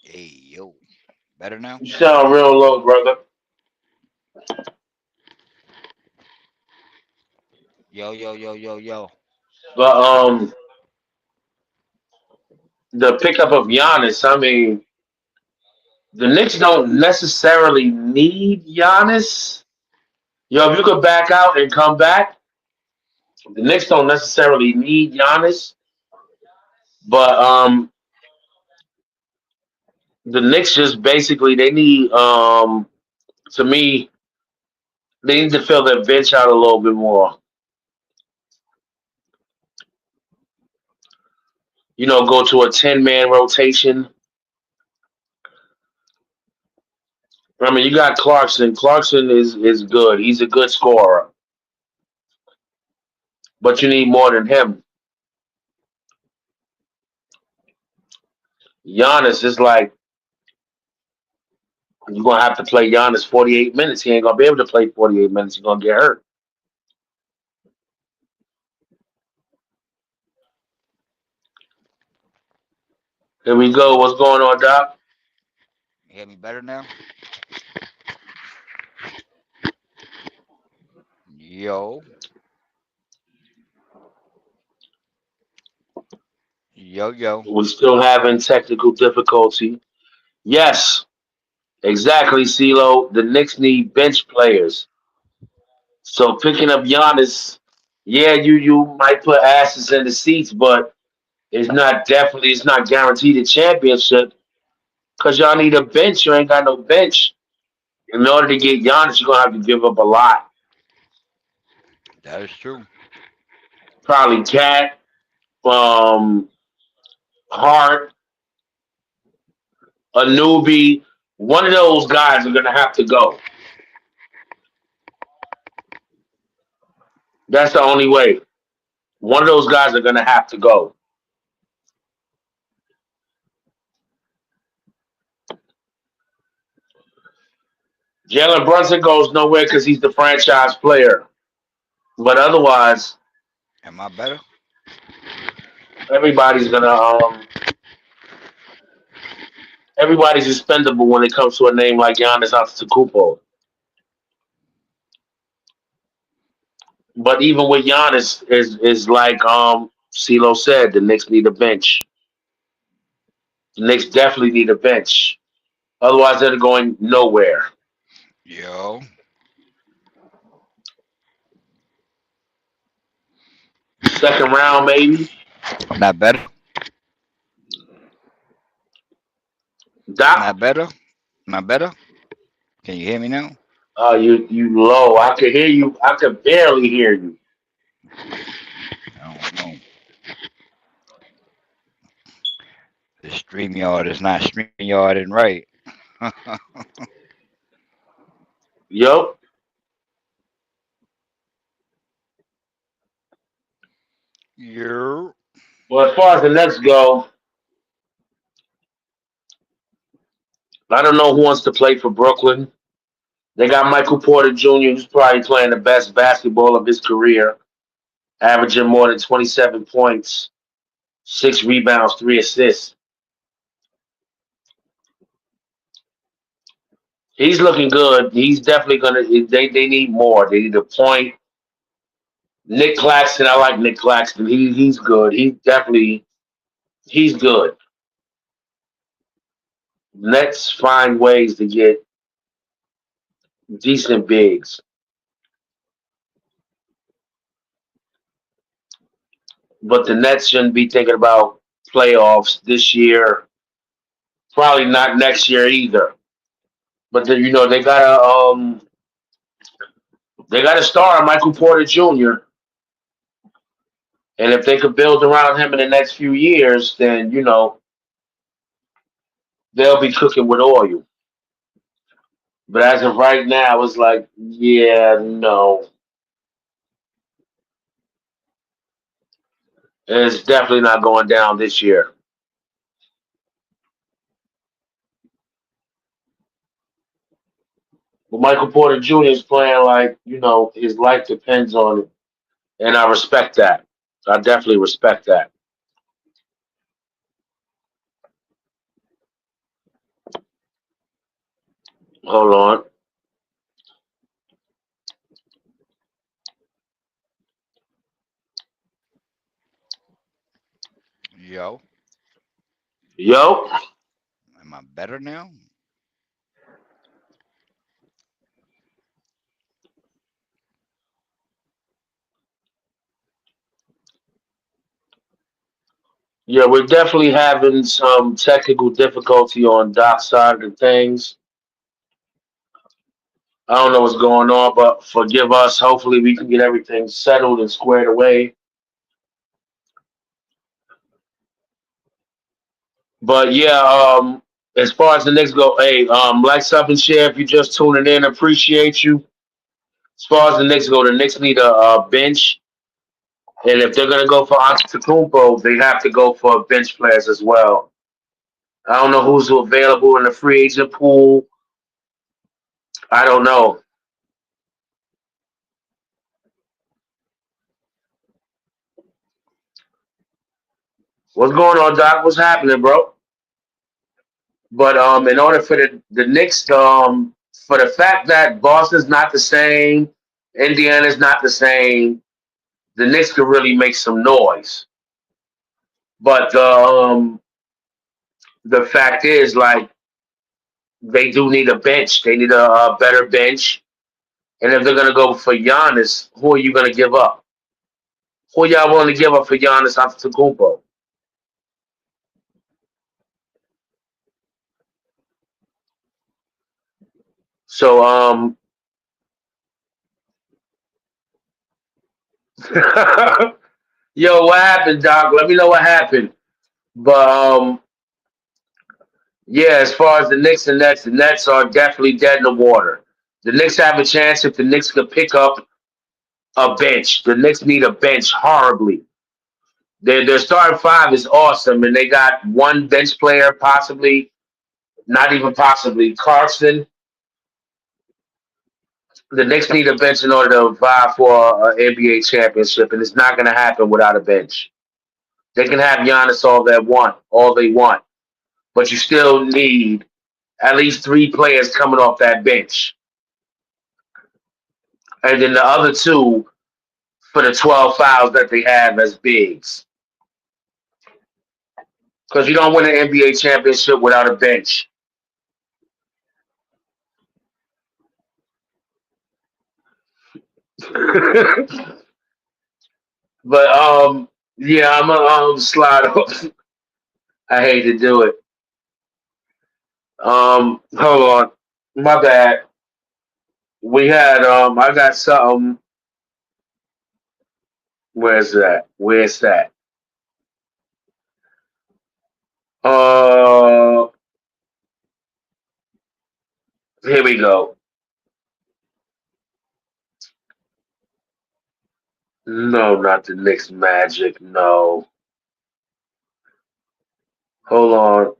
Hey, yo. Better now? You sound real low, brother. Yo. But the pickup of Giannis. I mean, the Knicks don't necessarily need Giannis. If you could back out and come back, the Knicks don't necessarily need Giannis. But the Knicks just basically they need to me they need to fill their bench out a little bit more. Go to a 10-man rotation. I mean, you got Clarkson. Clarkson is good. He's a good scorer, but you need more than him. Giannis is like you're gonna have to play Giannis 48 minutes. He ain't gonna be able to play 48 minutes. He's gonna get hurt. Here we go. What's going on, Doc? You hear me better now? Yo, yo. We're still having technical difficulty. Yes, exactly, CeeLo. The Knicks need bench players. So picking up Giannis, yeah, you might put asses in the seats, but it's not guaranteed a championship because y'all need a bench. You ain't got no bench. In order to get Giannis, you're gonna have to give up a lot. That is true. Probably Cat, um, Hart, a newbie. One of those guys are gonna have to go. That's the only way. One of those guys are gonna have to go. Jalen Brunson goes nowhere because he's the franchise player. But otherwise, Am I better? everybody's gonna everybody's expendable when it comes to a name like Giannis Antetokounmpo. But even with Giannis, is like CeeLo said, the Knicks need a bench. The Knicks definitely need a bench. Otherwise, they're going nowhere. Yo, Second round, maybe. not better? Doc, Not better? Not better? Can you hear me now? you low. I could hear you. I could barely hear you. I don't know. The StreamYard is not StreamYard and right. Yup. Yo. Well, as far as the Nets go, I don't know who wants to play for Brooklyn. They got Michael Porter Jr., who's probably playing the best basketball of his career, averaging more than 27 points, 6 rebounds, 3 assists. He's looking good. He's definitely gonna. They need more. They need a point. Nick Claxton, I like Nick Claxton. He's good. He's good. Nets find ways to get decent bigs, but the Nets shouldn't be thinking about playoffs this year. Probably not next year either. But they got to star Michael Porter Jr. And if they could build around him in the next few years, then they'll be cooking with oil. But as of right now, it's like, yeah, no, it's definitely not going down this year. But Michael Porter Jr. is playing like his life depends on it, and I respect that. I definitely respect that. Hold on, Yo. yo, Am I better now? yeah, we're definitely having some technical difficulty on Doc's side of things. I don't know what's going on, but forgive us. Hopefully, we can get everything settled and squared away. But yeah, as far as the Knicks go, hey, like, sub, and share if you're just tuning in. Appreciate you. As far as the Knicks go, the Knicks need a bench, and if they're gonna go for Antetokounmpo, they have to go for bench players as well. I don't know who's available in the free agent pool. I don't know what's going on, Doc. What's happening, bro? But in order for the Knicks, for the fact that Boston's not the same, Indiana's not the same, the Knicks could really make some noise. But the fact is, like, they do need a bench. They need a better bench. And if they're gonna go for Giannis, who are you gonna give up? Who y'all willing to give up for Giannis Antetokounmpo? So yo, what happened, Doc? Let me know what happened. But yeah, as far as the Nets are definitely dead in the water. The Knicks have a chance if the Knicks could pick up a bench. The Knicks need a bench horribly. Their starting five is awesome, and they got one bench player, possibly, not even possibly, Clarkson. The Knicks need a bench in order to vie for an NBA championship, and it's not going to happen without a bench. They can have Giannis all they want, but you still need at least three players coming off that bench, and then the other two for the 12 fouls that they have as bigs. Because you don't win an NBA championship without a bench. But yeah, I'm gonna slide off. I hate to do it. Hold on, my bad. We had I got something. Where's that? Where's that? Uh, Here we go. No, not the Knicks Magic. No, hold on.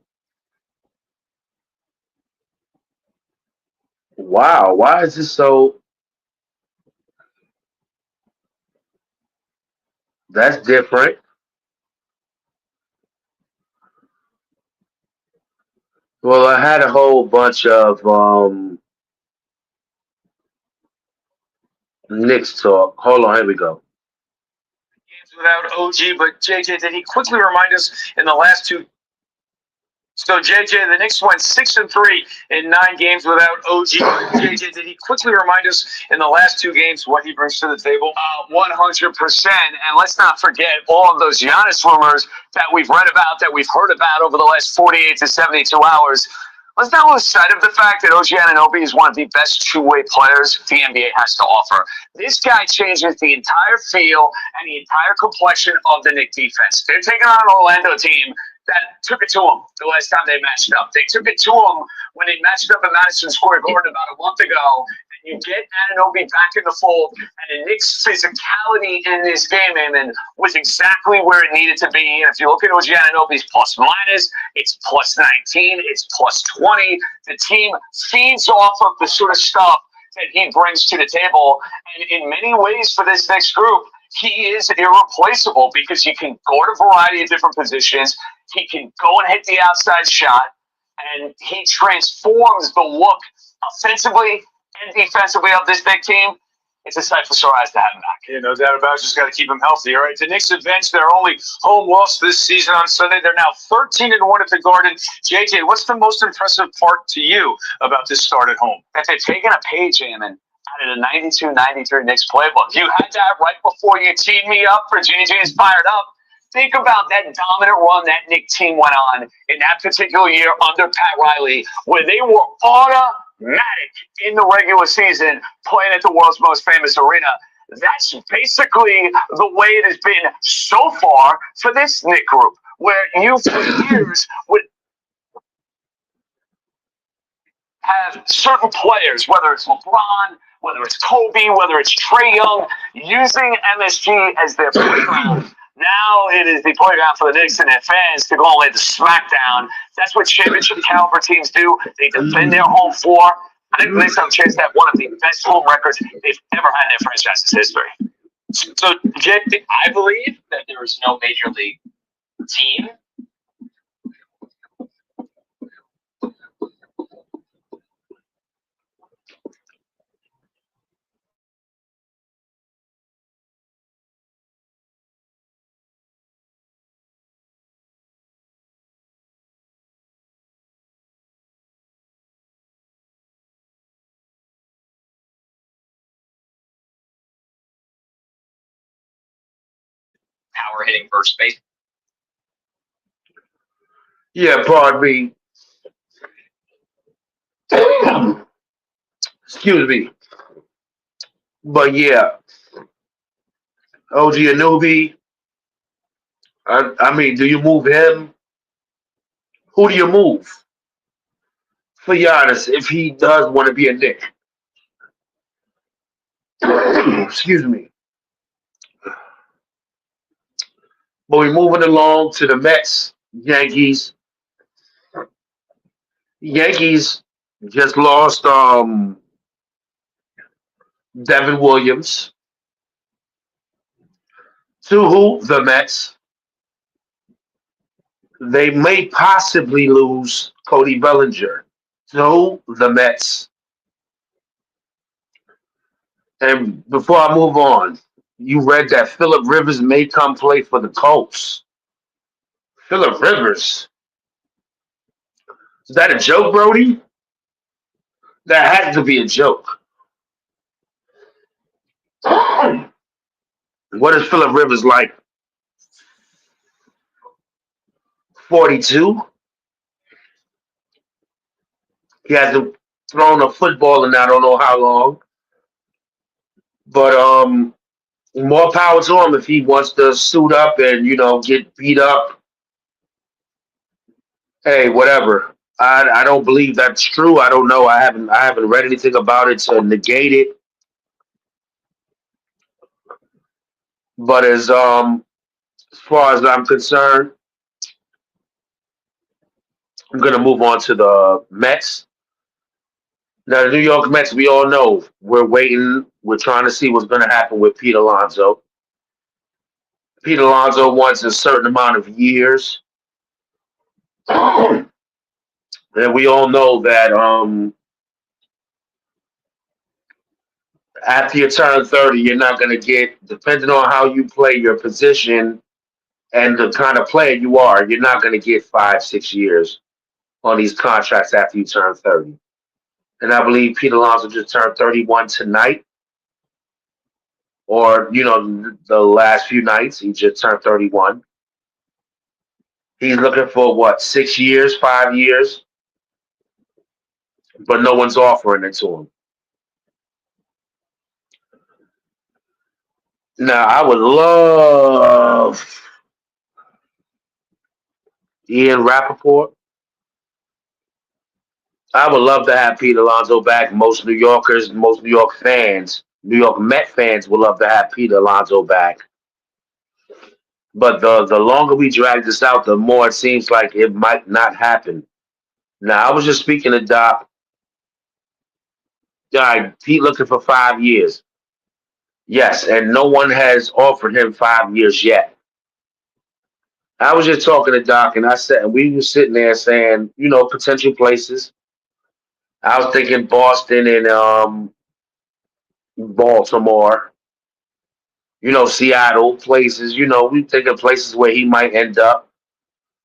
Wow, why is this so? That's different. Well, I had a whole bunch of Knicks talk. Hold on, here we go. Without OG, but JJ, did he quickly remind us in the last two? So JJ, the Knicks went 6-3 in 9 games without OG. JJ, did he quickly remind us in the last 2 games what he brings to the table? 100%. And let's not forget all of those Giannis rumors that we've read about, that we've heard about over the last 48 to 72 hours. Let's not lose sight of the fact that OG Anunoby is one of the best two-way players the NBA has to offer. This guy changes the entire feel and the entire complexion of the Knicks defense. They're taking on an Orlando team that took it to them the last time they matched up. They took it to them when they matched up at Madison Square Garden about a month ago. And you get Anunoby back in the fold, and the Knicks' physicality in this game, Eamon, was exactly where it needed to be. And if you look at OG Anunoby's plus minus, it's plus 19, it's plus 20. The team feeds off of the sort of stuff that he brings to the table. And in many ways for this next group, he is irreplaceable because he can guard a variety of different positions. He can go and hit the outside shot, and he transforms the look offensively and defensively of this big team. It's a sight for sore eyes to have him back. Yeah, no doubt about it. Just got to keep him healthy. All right, the Knicks advance their only home loss this season on Sunday. They're now 13-1 at the Garden. JJ, what's the most impressive part to you about this start at home? That they've taken a page, Eamon, out of the 92-93 Knicks playbook. You had that right before you teed me up for JJ's Fired Up. Think about that dominant run that Knicks team went on in that particular year under Pat Riley, where they were automatic in the regular season playing at the world's most famous arena. That's basically the way it has been so far for this Knicks group, where you for years would have certain players, whether it's LeBron, whether it's Kobe, whether it's Trae Young, using MSG as their playground. Now it is the playground for the Knicks and their fans to go and lay the smackdown. That's what championship caliber teams do. They defend their home floor. I think the Knicks have a chance to have one of the best home records they've ever had in their franchise's history. So, Jake, I believe that there is no major league team power hitting first base. Yeah, pardon me. Excuse me. But yeah, OG Anunoby. I mean, do you move him? Who do you move for Giannis if he does want to be a Knick? Excuse me. But we're moving along to the Mets, Yankees. Yankees just lost Devin Williams to who? The Mets. They may possibly lose Cody Bellinger to the Mets. And before I move on, you read that Phillip Rivers may come play for the Colts. Phillip Rivers? Is that a joke, Brody? That has to be a joke. What is Phillip Rivers like? 42? He hasn't thrown a football in I don't know how long. But more power to him if he wants to suit up and get beat up. Hey, whatever. I don't believe that's true. I don't know. I haven't read anything about it to negate it. But as far as I'm concerned, I'm gonna move on to the Mets. Now the New York Mets, we all know we're waiting. We're trying to see what's gonna happen with Pete Alonso. Pete Alonso wants a certain amount of years. And we all know that after you turn 30, you're not going to get, depending on how you play your position and the kind of player you are, you're not going to get 5, 6 years on these contracts after you turn 30. And I believe Pete Alonso just turned 31 tonight, or, the last few nights, he just turned 31. He's looking for what, 6 years, 5 years, but no one's offering it to him. Now, I would love Ian Rappaport. I would love to have Pete Alonso back. Most New Yorkers, most New York fans, New York Met fans would love to have Pete Alonso back. But the longer we drag this out, the more it seems like it might not happen. Now, I was just speaking to Doc. Pete looking for 5 years. Yes, and no one has offered him 5 years yet. I was just talking to Doc, and we were sitting there saying, potential places. I was thinking Boston and Baltimore, Seattle, places, we think of places where he might end up.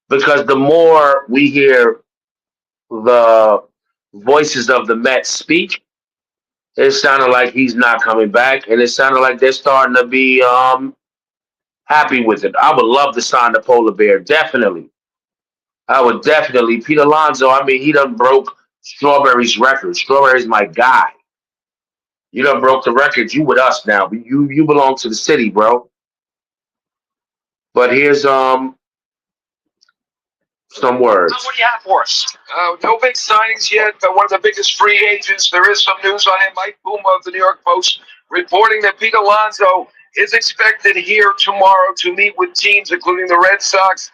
Because the more we hear the voices of the Mets speak, it sounded like he's not coming back, and it sounded like they're starting to be happy with it. I would love to sign the Polar Bear, definitely. I would definitely. Pete Alonso, I mean, he done broke Strawberry's record. Strawberry's my guy. You done broke the record. You with us now. You belong to the city, bro. But here's some words. What do you have for us? No big signings yet, but one of the biggest free agents. There is some news on him. Mike Boom of the New York Post reporting that Pete Alonso is expected here tomorrow to meet with teams, including the Red Sox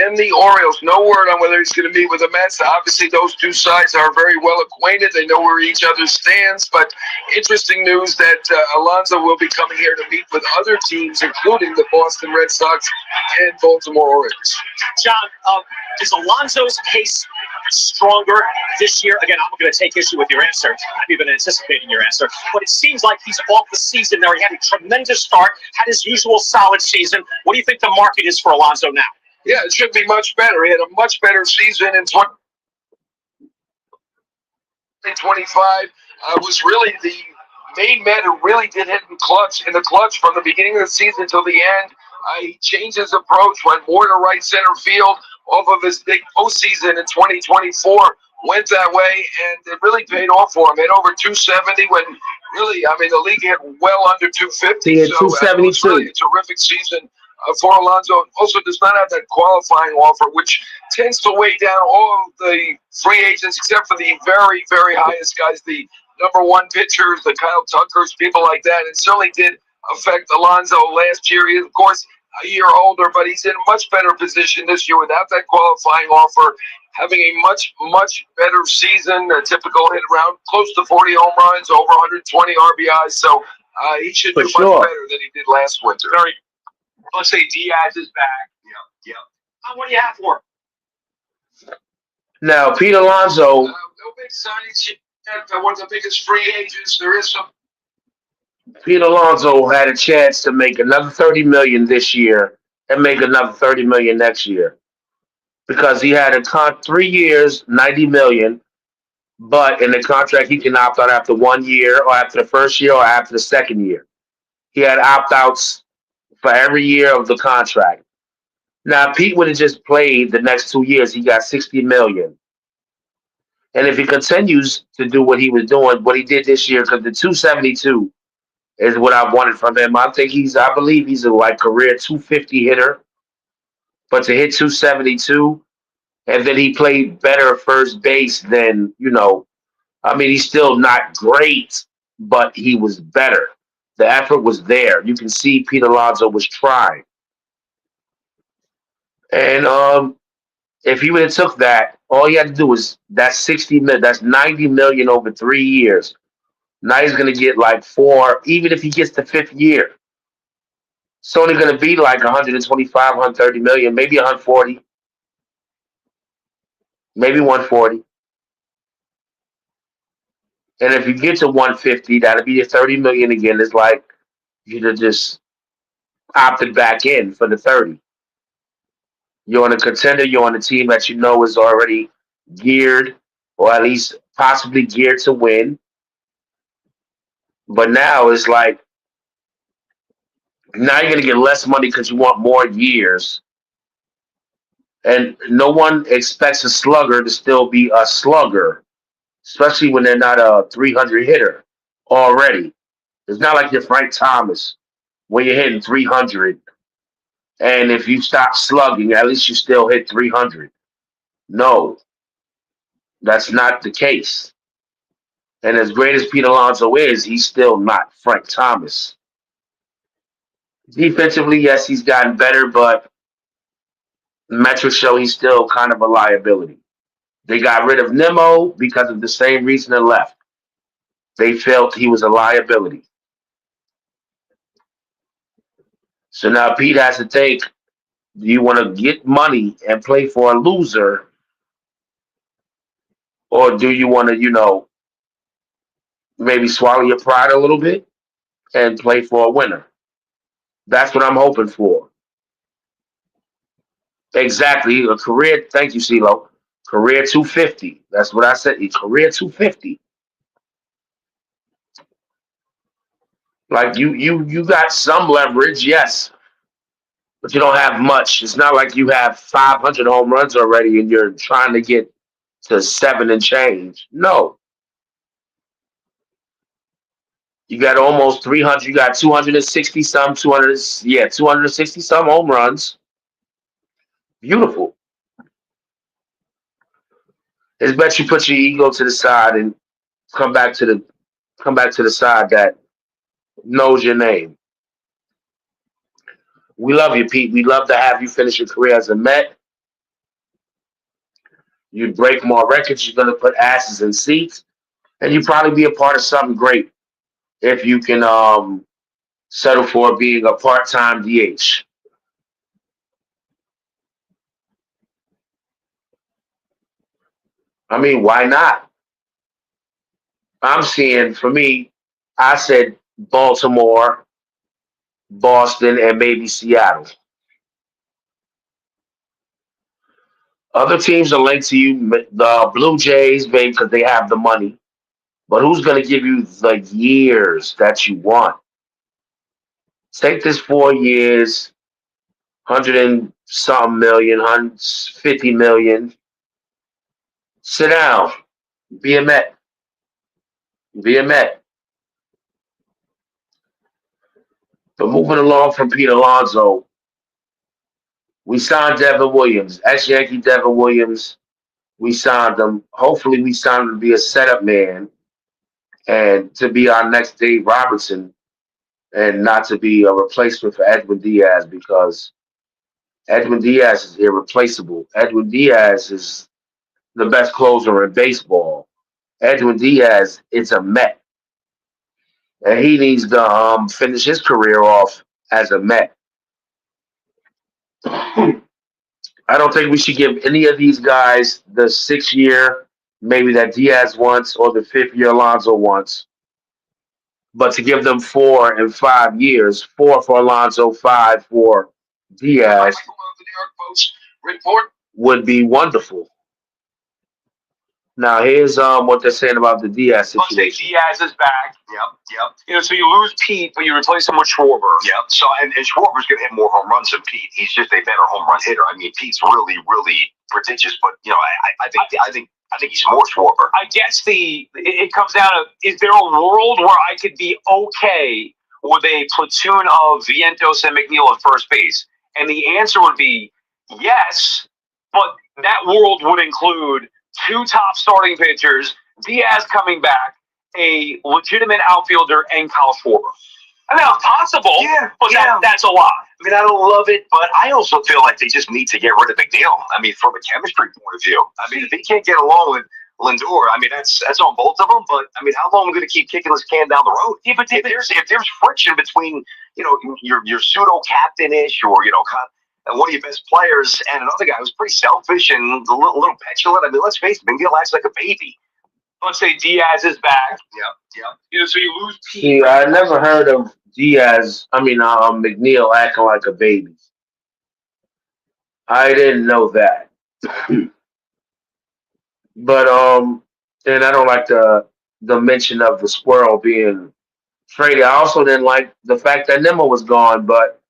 and the Orioles. No word on whether he's going to meet with the Mets. Obviously, those two sides are very well acquainted. They know where each other stands. But interesting news that Alonso will be coming here to meet with other teams, including the Boston Red Sox and Baltimore Orioles. John, is Alonso's case stronger this year? Again, I'm going to take issue with your answer. I've even anticipating your answer. But it seems like he's off the season there. He had a tremendous start, had his usual solid season. What do you think the market is for Alonso now? Yeah, it should be much better. He had a much better season in 2025. Was really the main man who really did hit in the clutch from the beginning of the season till the end. He changed his approach, went more to right center field off of his big postseason in 2024. Went that way, and it really paid off for him. Hit over 270 when really, I mean, the league hit well under 250. He had So it was really 272. a terrific season for Alonso. Also, does not have that qualifying offer, which tends to weigh down all of the free agents except for the very, very highest guys, the number one pitchers, the Kyle Tuckers, people like that. It certainly did affect Alonso last year. He, of course, a year older, but he's in a much better position this year without that qualifying offer, having a much, much better season. A typical hit around close to 40 home runs, over 120 RBIs. So he should For do much sure. better than he did last winter. Very. Let's say Diaz is back. Yeah. What do you have for him? Now, Pete Alonso, No big signings yet. One of the biggest free agents. There is some. Pete Alonso had a chance to make another 30 million this year and make another 30 million next year because he had 3 years, 90 million. But in the contract, he can opt out after 1 year, or after the first year, or after the second year. He had opt outs for every year of the contract. Now, Pete would have just played the next 2 years. He got 60 million. And if he continues to do what he was doing, what he did this year, because the 272 is what I wanted from him. I believe he's a like career 250 hitter, but to hit 272, and then he played better first base than, I mean, he's still not great, but he was better. The effort was there. You can see Pete Alonso was trying. And if he would have took that, all he had to do was that's 60 million, that's 90 million over 3 years. Now he's gonna get like four, even if he gets the fifth year. It's only gonna be like 125, 130 million, maybe 140, maybe 140. And if you get to 150, that'll be your 30 million again. It's like you'd have just opted back in for the 30. You're on a contender, you're on a team that you know is already geared, or at least possibly geared to win. But now it's like now you're gonna get less money because you want more years. And no one expects a slugger to still be a slugger, especially when they're not a 300 hitter already. It's not like you're Frank Thomas where you're hitting 300. And if you stop slugging, at least you still hit 300. No, that's not the case. And as great as Pete Alonso is, he's still not Frank Thomas. Defensively, yes, he's gotten better, but metrics show he's still kind of a liability. They got rid of Nemo because of the same reason and left. They felt he was a liability. So now Pete has to think, do you want to get money and play for a loser, or do you want to, maybe swallow your pride a little bit and play for a winner? That's what I'm hoping for. Exactly. A career, thank you, CeeLo. Career 250. That's what I said. Career 250. Like you got some leverage, yes, but you don't have much. It's not like you have 500 home runs already and you're trying to get to seven and change. No, you got almost 300. You got 260 some, 200, yeah, 260 some home runs. Beautiful. It's bet you put your ego to the side and come back to the come back to the side that knows your name. We love you, Pete. We love to have you finish your career as a Met. You break more records. You're gonna put asses in seats, and you probably be a part of something great if you can settle for being a part-time DH. I mean, why not? I'm seeing for me, I said Baltimore, Boston, and maybe Seattle. Other teams are linked to you, the Blue Jays, maybe because they have the money. But who's going to give you the years that you want? Take this 4 years. hundred and something million, 150 million. Sit down. Be a Met. Be a Met. But moving along from Pete Alonso, we signed Devin Williams, ex-Yankee Devin Williams. We signed him. Hopefully, we signed him to be a setup man and to be our next Dave Robertson and not to be a replacement for Edwin Diaz because Edwin Diaz is irreplaceable. Edwin Diaz is the best closer in baseball. Edwin Diaz is a Met, and he needs to finish his career off as a Met. I don't think we should give any of these guys the 6 year, maybe that Diaz wants, or the 5th year Alonso wants. But to give them 4 and 5 years, 4 for Alonso, 5 for Diaz, Report. would be wonderful. Now here's what they're saying about the Diaz Let's say situation. Diaz is back. Yep. So you lose Pete, but you replace him with Schwarber. Yep. So and Schwarber's going to hit more home runs than Pete. He's just a better home run hitter. I mean, Pete's really, really prodigious, but I think he's more Schwarber. I guess it comes down to, is there a world where I could be okay with a platoon of Vientos and McNeil at first base? And the answer would be yes, but that world would include 2 top starting pitchers, Diaz coming back, a legitimate outfielder, and Kyle Schwarber. I mean, it's possible, but that's a lot. I mean, I don't love it, but I also feel like they just need to get rid of McNeil. I mean, from a chemistry point of view. I mean, if he can't get along with Lindor, I mean, that's on both of them. But I mean, how long are we going to keep kicking this can down the road? Yeah, but if there's friction between your pseudo captain-ish or and one of your best players and another guy who's pretty selfish and a little petulant. I mean, let's face it, McNeil acts like a baby. let's say Diaz is back. Yeah. So you lose Pete. See, I never heard of McNeil acting like a baby. I didn't know that. But and I don't like the mention of the squirrel being traded. I also didn't like the fact that Nimmo was gone, but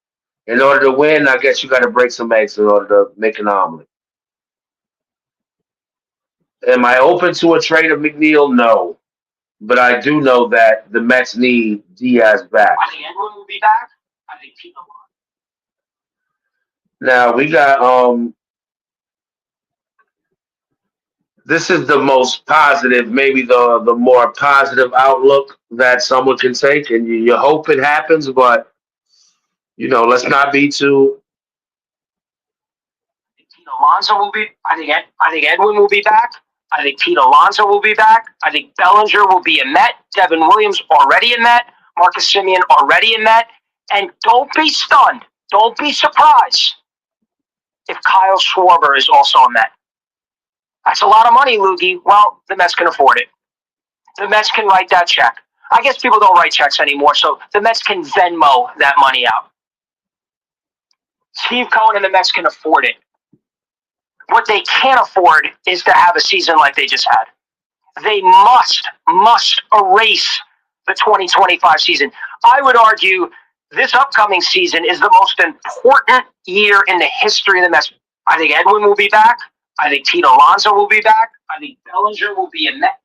in order to win, I guess you got to break some eggs in order to make an omelet. Am I open to a trade of McNeil? No. But I do know that the Mets need Diaz back. I think Edwin will be back. I think Pete will. Now we got this is the most positive, maybe the more positive outlook that someone can take, and you hope it happens, but let's not be too. Pete Alonso will be. I think Edwin will be back. I think Pete Alonso will be back. I think Bellinger will be a Met. Devin Williams already a Met. Marcus Semien already a Met. And don't be stunned. Don't be surprised if Kyle Schwarber is also a Met. That's a lot of money, Loogie. Well, the Mets can afford it. The Mets can write that check. I guess people don't write checks anymore, so the Mets can Venmo that money out. Steve Cohen and the Mets can afford it. What they can't afford is to have a season like they just had. They must erase the 2025 season. I would argue this upcoming season is the most important year in the history of the Mets. I think Edwin will be back. I think Pete Alonso will be back. I think Bellinger will be a Met.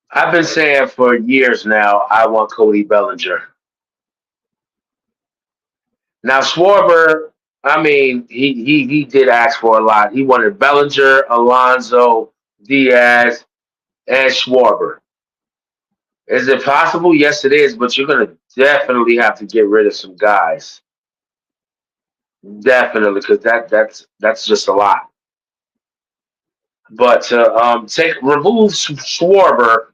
I've been saying for years now I want Cody Bellinger. Now Schwarber, I mean, he did ask for a lot. He wanted Bellinger, Alonso, Diaz, and Schwarber. Is it possible? Yes, it is, but you're gonna definitely have to get rid of some guys. Definitely, because that's just a lot. But to remove Schwarber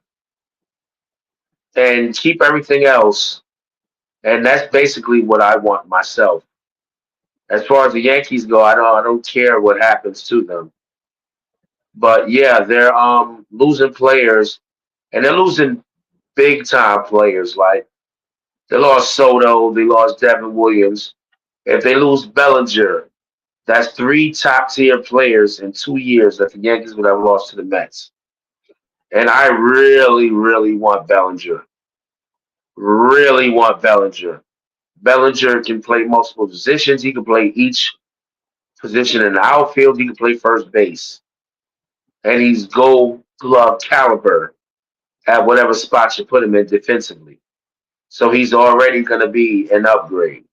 and keep everything else, and that's basically what I want myself. As far as the Yankees go, I don't care what happens to them. But yeah, they're losing players, and they're losing big time players. Like they lost Soto, they lost Devin Williams. If they lose Bellinger, that's 3 top tier players in 2 years that the Yankees would have lost to the Mets. And I really, really want Bellinger. Really want Bellinger. Bellinger can play multiple positions. He can play each position in the outfield. He can play first base, and he's Gold Glove caliber at whatever spot you put him in defensively. So he's already going to be an upgrade.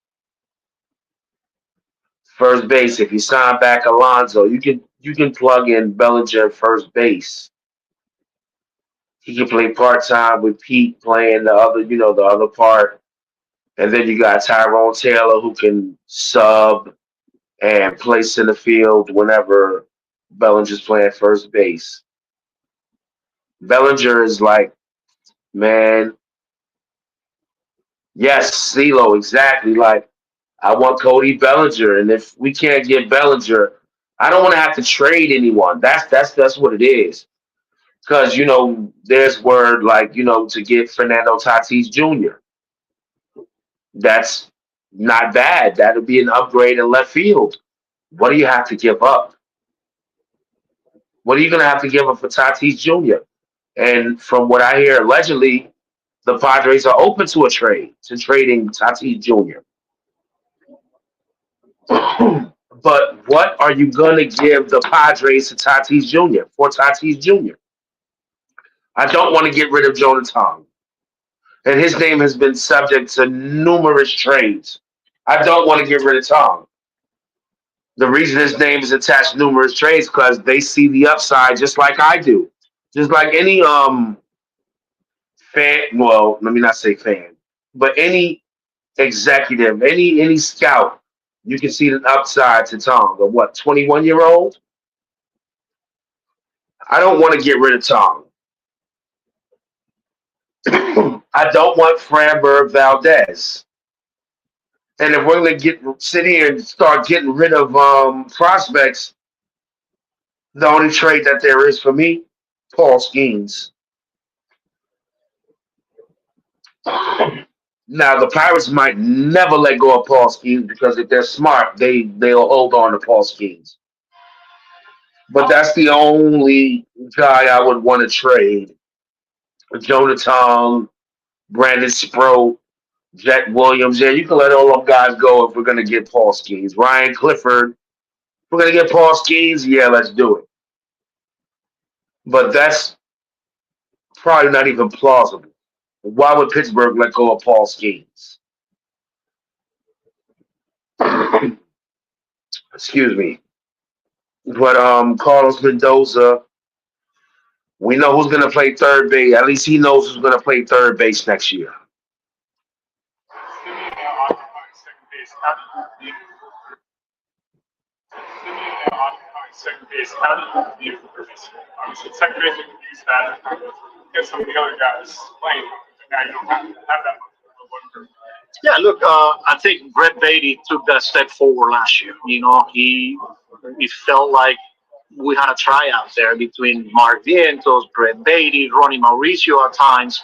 First base, if you sign back Alonso, you can plug in Bellinger at first base. He can play part time with Pete playing the other part, and then you got Tyrone Taylor who can sub and play center field whenever Bellinger's playing first base. Bellinger is like, man, yes, CeeLo, exactly. Like, I want Cody Bellinger, and if we can't get Bellinger, I don't want to have to trade anyone. That's what it is. Because there's word like to get Fernando Tatis Jr. That's not bad. That'll be an upgrade in left field. What do you have to give up? What are you going to have to give up for Tatis Jr.? And from what I hear, allegedly, the Padres are open to a trade, to trading Tatis Jr. But what are you going to give the Padres to Tatis Jr. for Tatis Jr.? I don't want to get rid of Jonathan. And his name has been subject to numerous trades. I don't want to get rid of Tom. The reason his name is attached to numerous trades because they see the upside just like I do. Just like any fan, well, let me not say fan, but any executive, any scout, you can see the upside to Tom. The what, 21-year-old? I don't want to get rid of Tom. I don't want Framber Valdez. And if we're going to sit here and start getting rid of prospects, the only trade that there is for me, Paul Skeens. Now the Pirates might never let go of Paul Skeens because if they're smart, they'll hold on to Paul Skeens. But that's the only guy I would want to trade. Jonathan, Brandon Sproat, Jet Williams. Yeah, you can let all them guys go if we're gonna get Paul Skeens. Ryan Clifford. If we're gonna get Paul Skeens, yeah, let's do it. But that's probably not even plausible. Why would Pittsburgh let go of Paul Skeens? Excuse me. But Carlos Mendoza, we know who's going to play third base. At least he knows who's going to play third base next year. Second base, how do you view Purvis? Obviously, second base you can use that get some of the other guys playing. Now you don't have that much of a one. Yeah, look, I think Brett Beatty took that step forward last year. He felt like we had a tryout there between Mark Vientos, Brett Beatty, Ronnie Mauricio at times,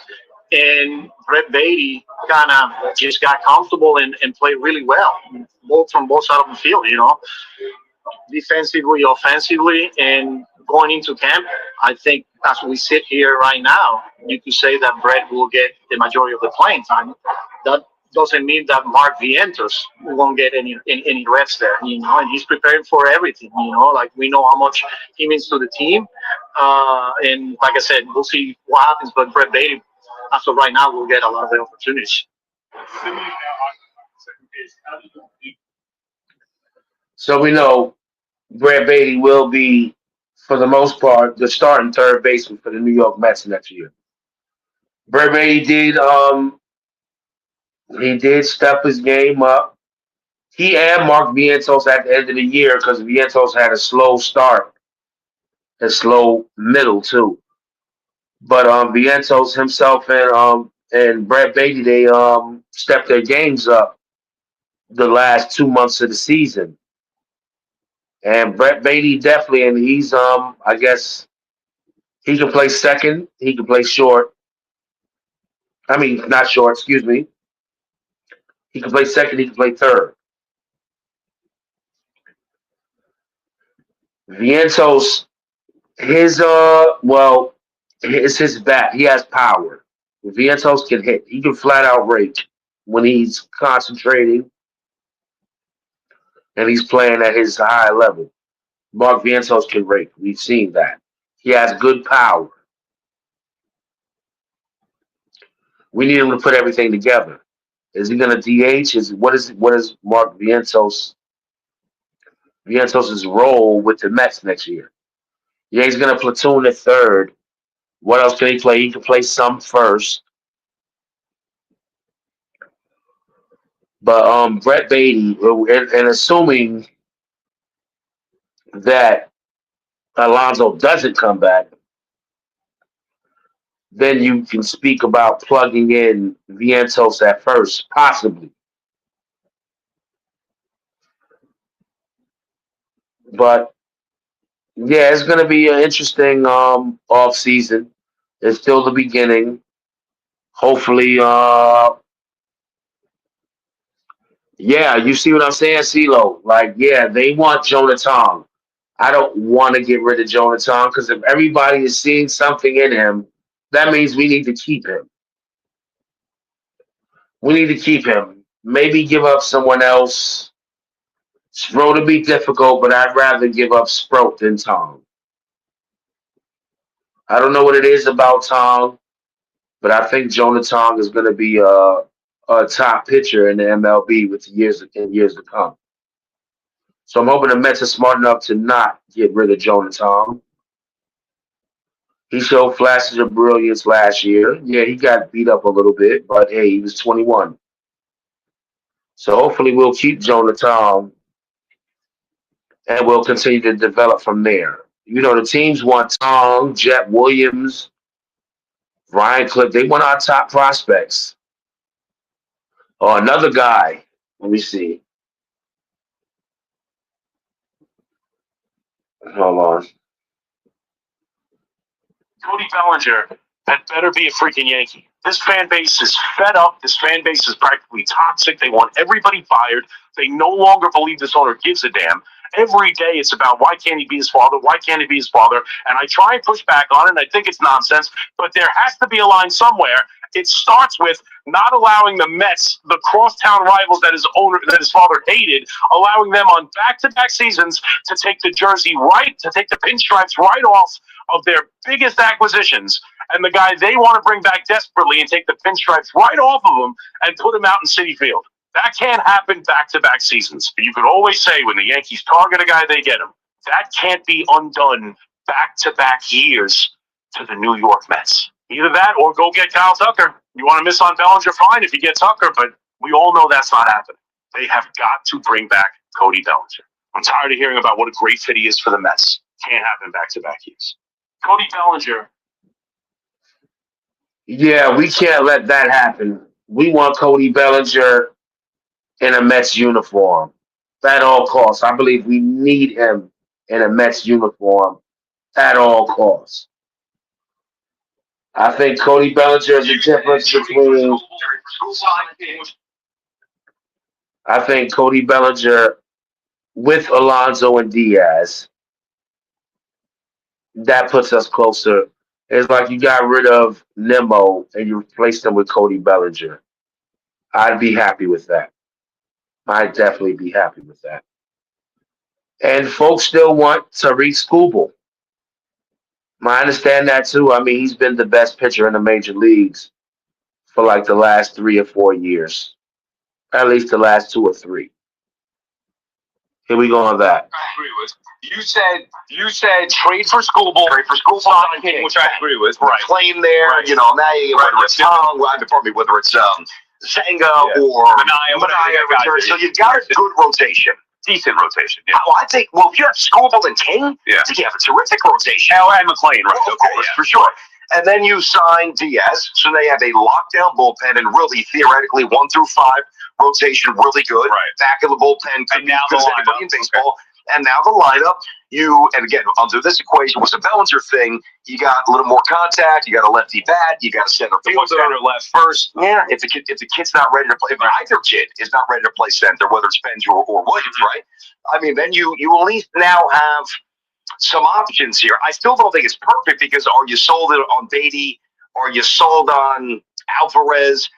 and Brett Beatty kind of just got comfortable and played really well, both from both sides of the field. Defensively, offensively, and going into camp, I think as we sit here right now, you could say that Brett will get the majority of the playing time. That doesn't mean that Mark Vientos won't get any reps there, and he's preparing for everything, like we know how much he means to the team. And like I said, we'll see what happens, but Brett Beatty, as of right now, will get a lot of the opportunities. So we know Brett Beatty will be, for the most part, the starting third baseman for the New York Mets next year. Brett Beatty did step his game up. He and Mark Vientos at the end of the year because Vientos had a slow start, a slow middle too. But Vientos himself and Brett Beatty they stepped their games up the last 2 months of the season. And Brett Beatty definitely, and he's I guess he can play second, he can play short. I mean, not short, excuse me. He can play second, he can play third. Vientos, it's his bat. He has power. Vientos can hit. He can flat out rake. when he's concentrating and he's playing at his high level. Mark Vientos can rake. We've seen that. He has good power. We need him to put everything together. Is he going to DH? What is Mark Vientos's role with the Mets next year? Yeah, he's going to platoon at third. What else can he play? He can play some first. But Brett Beatty, and assuming that Alonso doesn't come back, then you can speak about plugging in Vientos at first, possibly. But yeah, it's going to be an interesting off season. It's still the beginning. Hopefully, yeah, you see what I'm saying, CeeLo? Like, yeah, they want Jonah Tong. I don't want to get rid of Jonah Tong because if everybody is seeing something in him, that means we need to keep him. We need to keep him. Maybe give up someone else. Spro to be difficult, but I'd rather give up Sprout than Tong. I don't know what it is about Tong, but I think Jonah Tong is going to be a top pitcher in the MLB with years to come. So I'm hoping the Mets are smart enough to not get rid of Jonah Tong. He showed flashes of brilliance last year. Yeah, he got beat up a little bit, but hey, he was 21. So hopefully we'll keep Jonah Tong and we'll continue to develop from there. You know, the teams want Tong, Jet Williams, Ryan Cliff. They want our top prospects. Oh, another guy. Let me see. Hold on. Cody Bellinger had better be a freaking Yankee. This fan base is fed up. This fan base is practically toxic. They want everybody fired. They no longer believe this owner gives a damn. Every day it's about why can't he be his father? Why can't he be his father? And I try and push back on it, and I think it's nonsense, but there has to be a line somewhere. It starts with not allowing the Mets, the crosstown rivals that his father hated, allowing them on back-to-back seasons to take the jersey to take the pinstripes right off of their biggest acquisitions, and the guy they want to bring back desperately and take the pinstripes right off of him and put him out in Citi Field. That can't happen back-to-back seasons. You could always say when the Yankees target a guy, they get him. That can't be undone back-to-back years to the New York Mets. Either that or go get Kyle Tucker. You want to miss on Bellinger, fine if you get Tucker, but we all know that's not happening. They have got to bring back Cody Bellinger. I'm tired of hearing about what a great fit he is for the Mets. Can't happen back-to-back years. Cody Bellinger. Yeah, we can't let that happen. We want Cody Bellinger in a Mets uniform at all costs. I believe we need him in a Mets uniform at all costs. I think Cody Bellinger is the difference between. I think Cody Bellinger with Alonso and Diaz, that puts us closer. It's like you got rid of Nemo and you replaced him with Cody Bellinger. I'd be happy with that. I'd definitely be happy with that. And folks still want Tariq Skubal. I understand that too. I mean, he's been the best pitcher in the major leagues for like the last 3 or 4 years, at least the last 2 or 3. Here we go on that. I agree with. You said trade for Skubal, sign King, which I agree with. Right. Claim there, right. Now whether it's Tong, whether it's Senga or Manaya. So you've got a good rotation. Decent rotation. Yeah. Well, I think, if you have Skubal and King, I think you have a terrific rotation. And McLean, right? Of course, for sure. And then you sign Diaz, so they have a lockdown bullpen and really, theoretically, 1 through 5 rotation, really good. Right. Back of the bullpen, and now the lineup in baseball. Okay. And now the lineup, and again, under this equation was a Bellinger thing. You got a little more contact. You got a lefty bat. You got a center fielder. Left first. Yeah, if the kid's not ready to play, if either kid is not ready to play center, whether it's Benz or Williams, right? I mean, then you at least now have some options here. I still don't think it's perfect because are you sold on Beatty? Are you sold on Alvarez?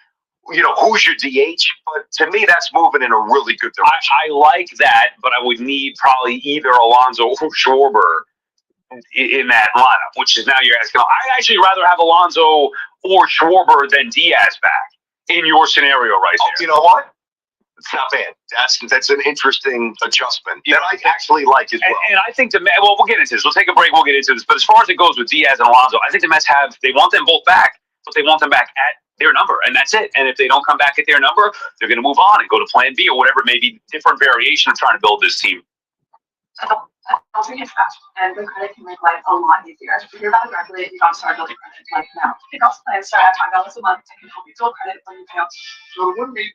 who's your DH. But to me, that's moving in a really good direction. I like that, but I would need probably either Alonso or Schwarber in that lineup, which is now you're asking. I'd actually rather have Alonso or Schwarber than Diaz back in your scenario right there. You know what? It's not bad. That's an interesting adjustment that I actually like as well. And I think we'll get into this. We'll take a break. We'll get into this. But as far as it goes with Diaz and Alonso, I think the Mets they want them both back, but they want them back at their number, and that's it. And if they don't come back at their number, they're going to move on and go to Plan B or whatever, maybe different variation of trying to build this team. I don't think it's fast, and good credit can make life a lot easier. If you're about to graduate, you got to start building credit like now. Kickoff's plans start at $5 a month and can help you build credit when you pay off. So it wouldn't be.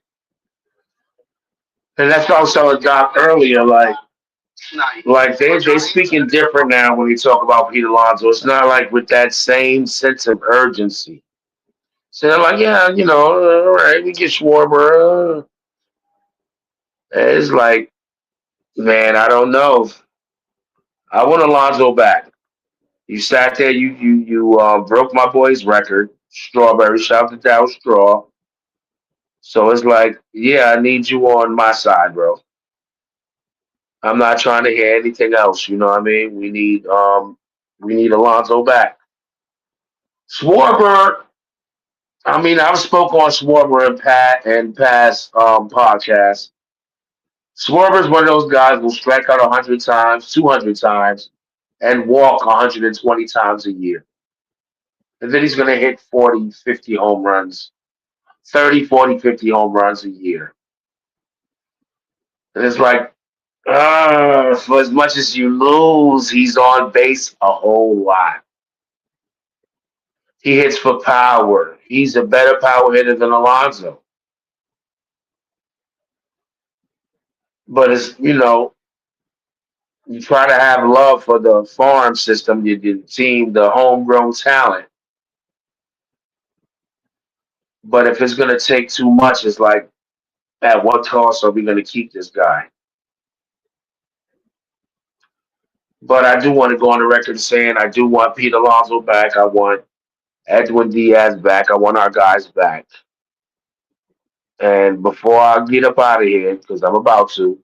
And that's what I was telling Doc earlier. Like they speaking different now when we talk about Pete Alonso. It's not like with that same sense of urgency. So they're like, yeah, all right, we get Schwarber. It's like, man, I don't know. I want Alonso back. You sat there, you broke my boy's record. Strawberry, shout out to Dow Straw. So it's like, yeah, I need you on my side, bro. I'm not trying to hear anything else. You know what I mean? We need Alonso back. Schwarber. I mean, I've spoke on Schwarber and past podcasts. Schwarber's one of those guys who'll strike out 100 times, 200 times, and walk 120 times a year. And then he's going to hit 40, 50 home runs, 30, 40, 50 home runs a year. And it's like, for as much as you lose, he's on base a whole lot. He hits for power. He's a better power hitter than Alonso. But you try to have love for the farm system, your team, the homegrown talent. But if it's going to take too much, it's like, at what cost are we going to keep this guy? But I do want to go on the record saying I do want Pete Alonso back. I want Edwin Diaz back. I want our guys back. And before I get up out of here, because I'm about to,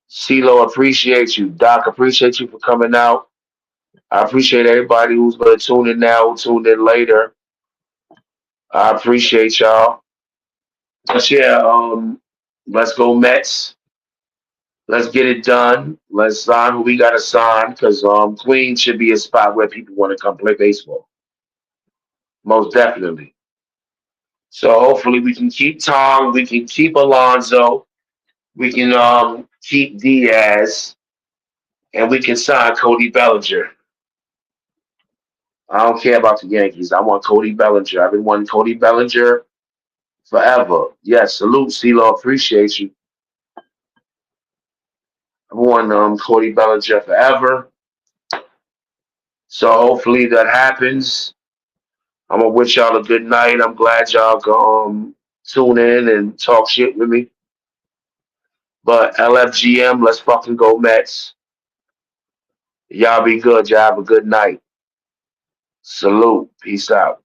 CeeLo, appreciate you. Doc, appreciate you for coming out. I appreciate everybody who's going to tune in now, who tuned in later. I appreciate y'all. But yeah, let's go Mets. Let's get it done. Let's sign who we got to sign because Queens should be a spot where people want to come play baseball. Most definitely. So hopefully we can keep Tom. We can keep Alonso. We can keep Diaz. And we can sign Cody Bellinger. I don't care about the Yankees. I want Cody Bellinger. I've been wanting Cody Bellinger forever. Yes, salute, CeeLo. Appreciate you. I've wanted Cody Bellinger forever. So hopefully that happens. I'm gonna wish y'all a good night. I'm glad y'all tune in and talk shit with me. But LFGM, let's fucking go Mets. Y'all be good. Y'all have a good night. Salute. Peace out.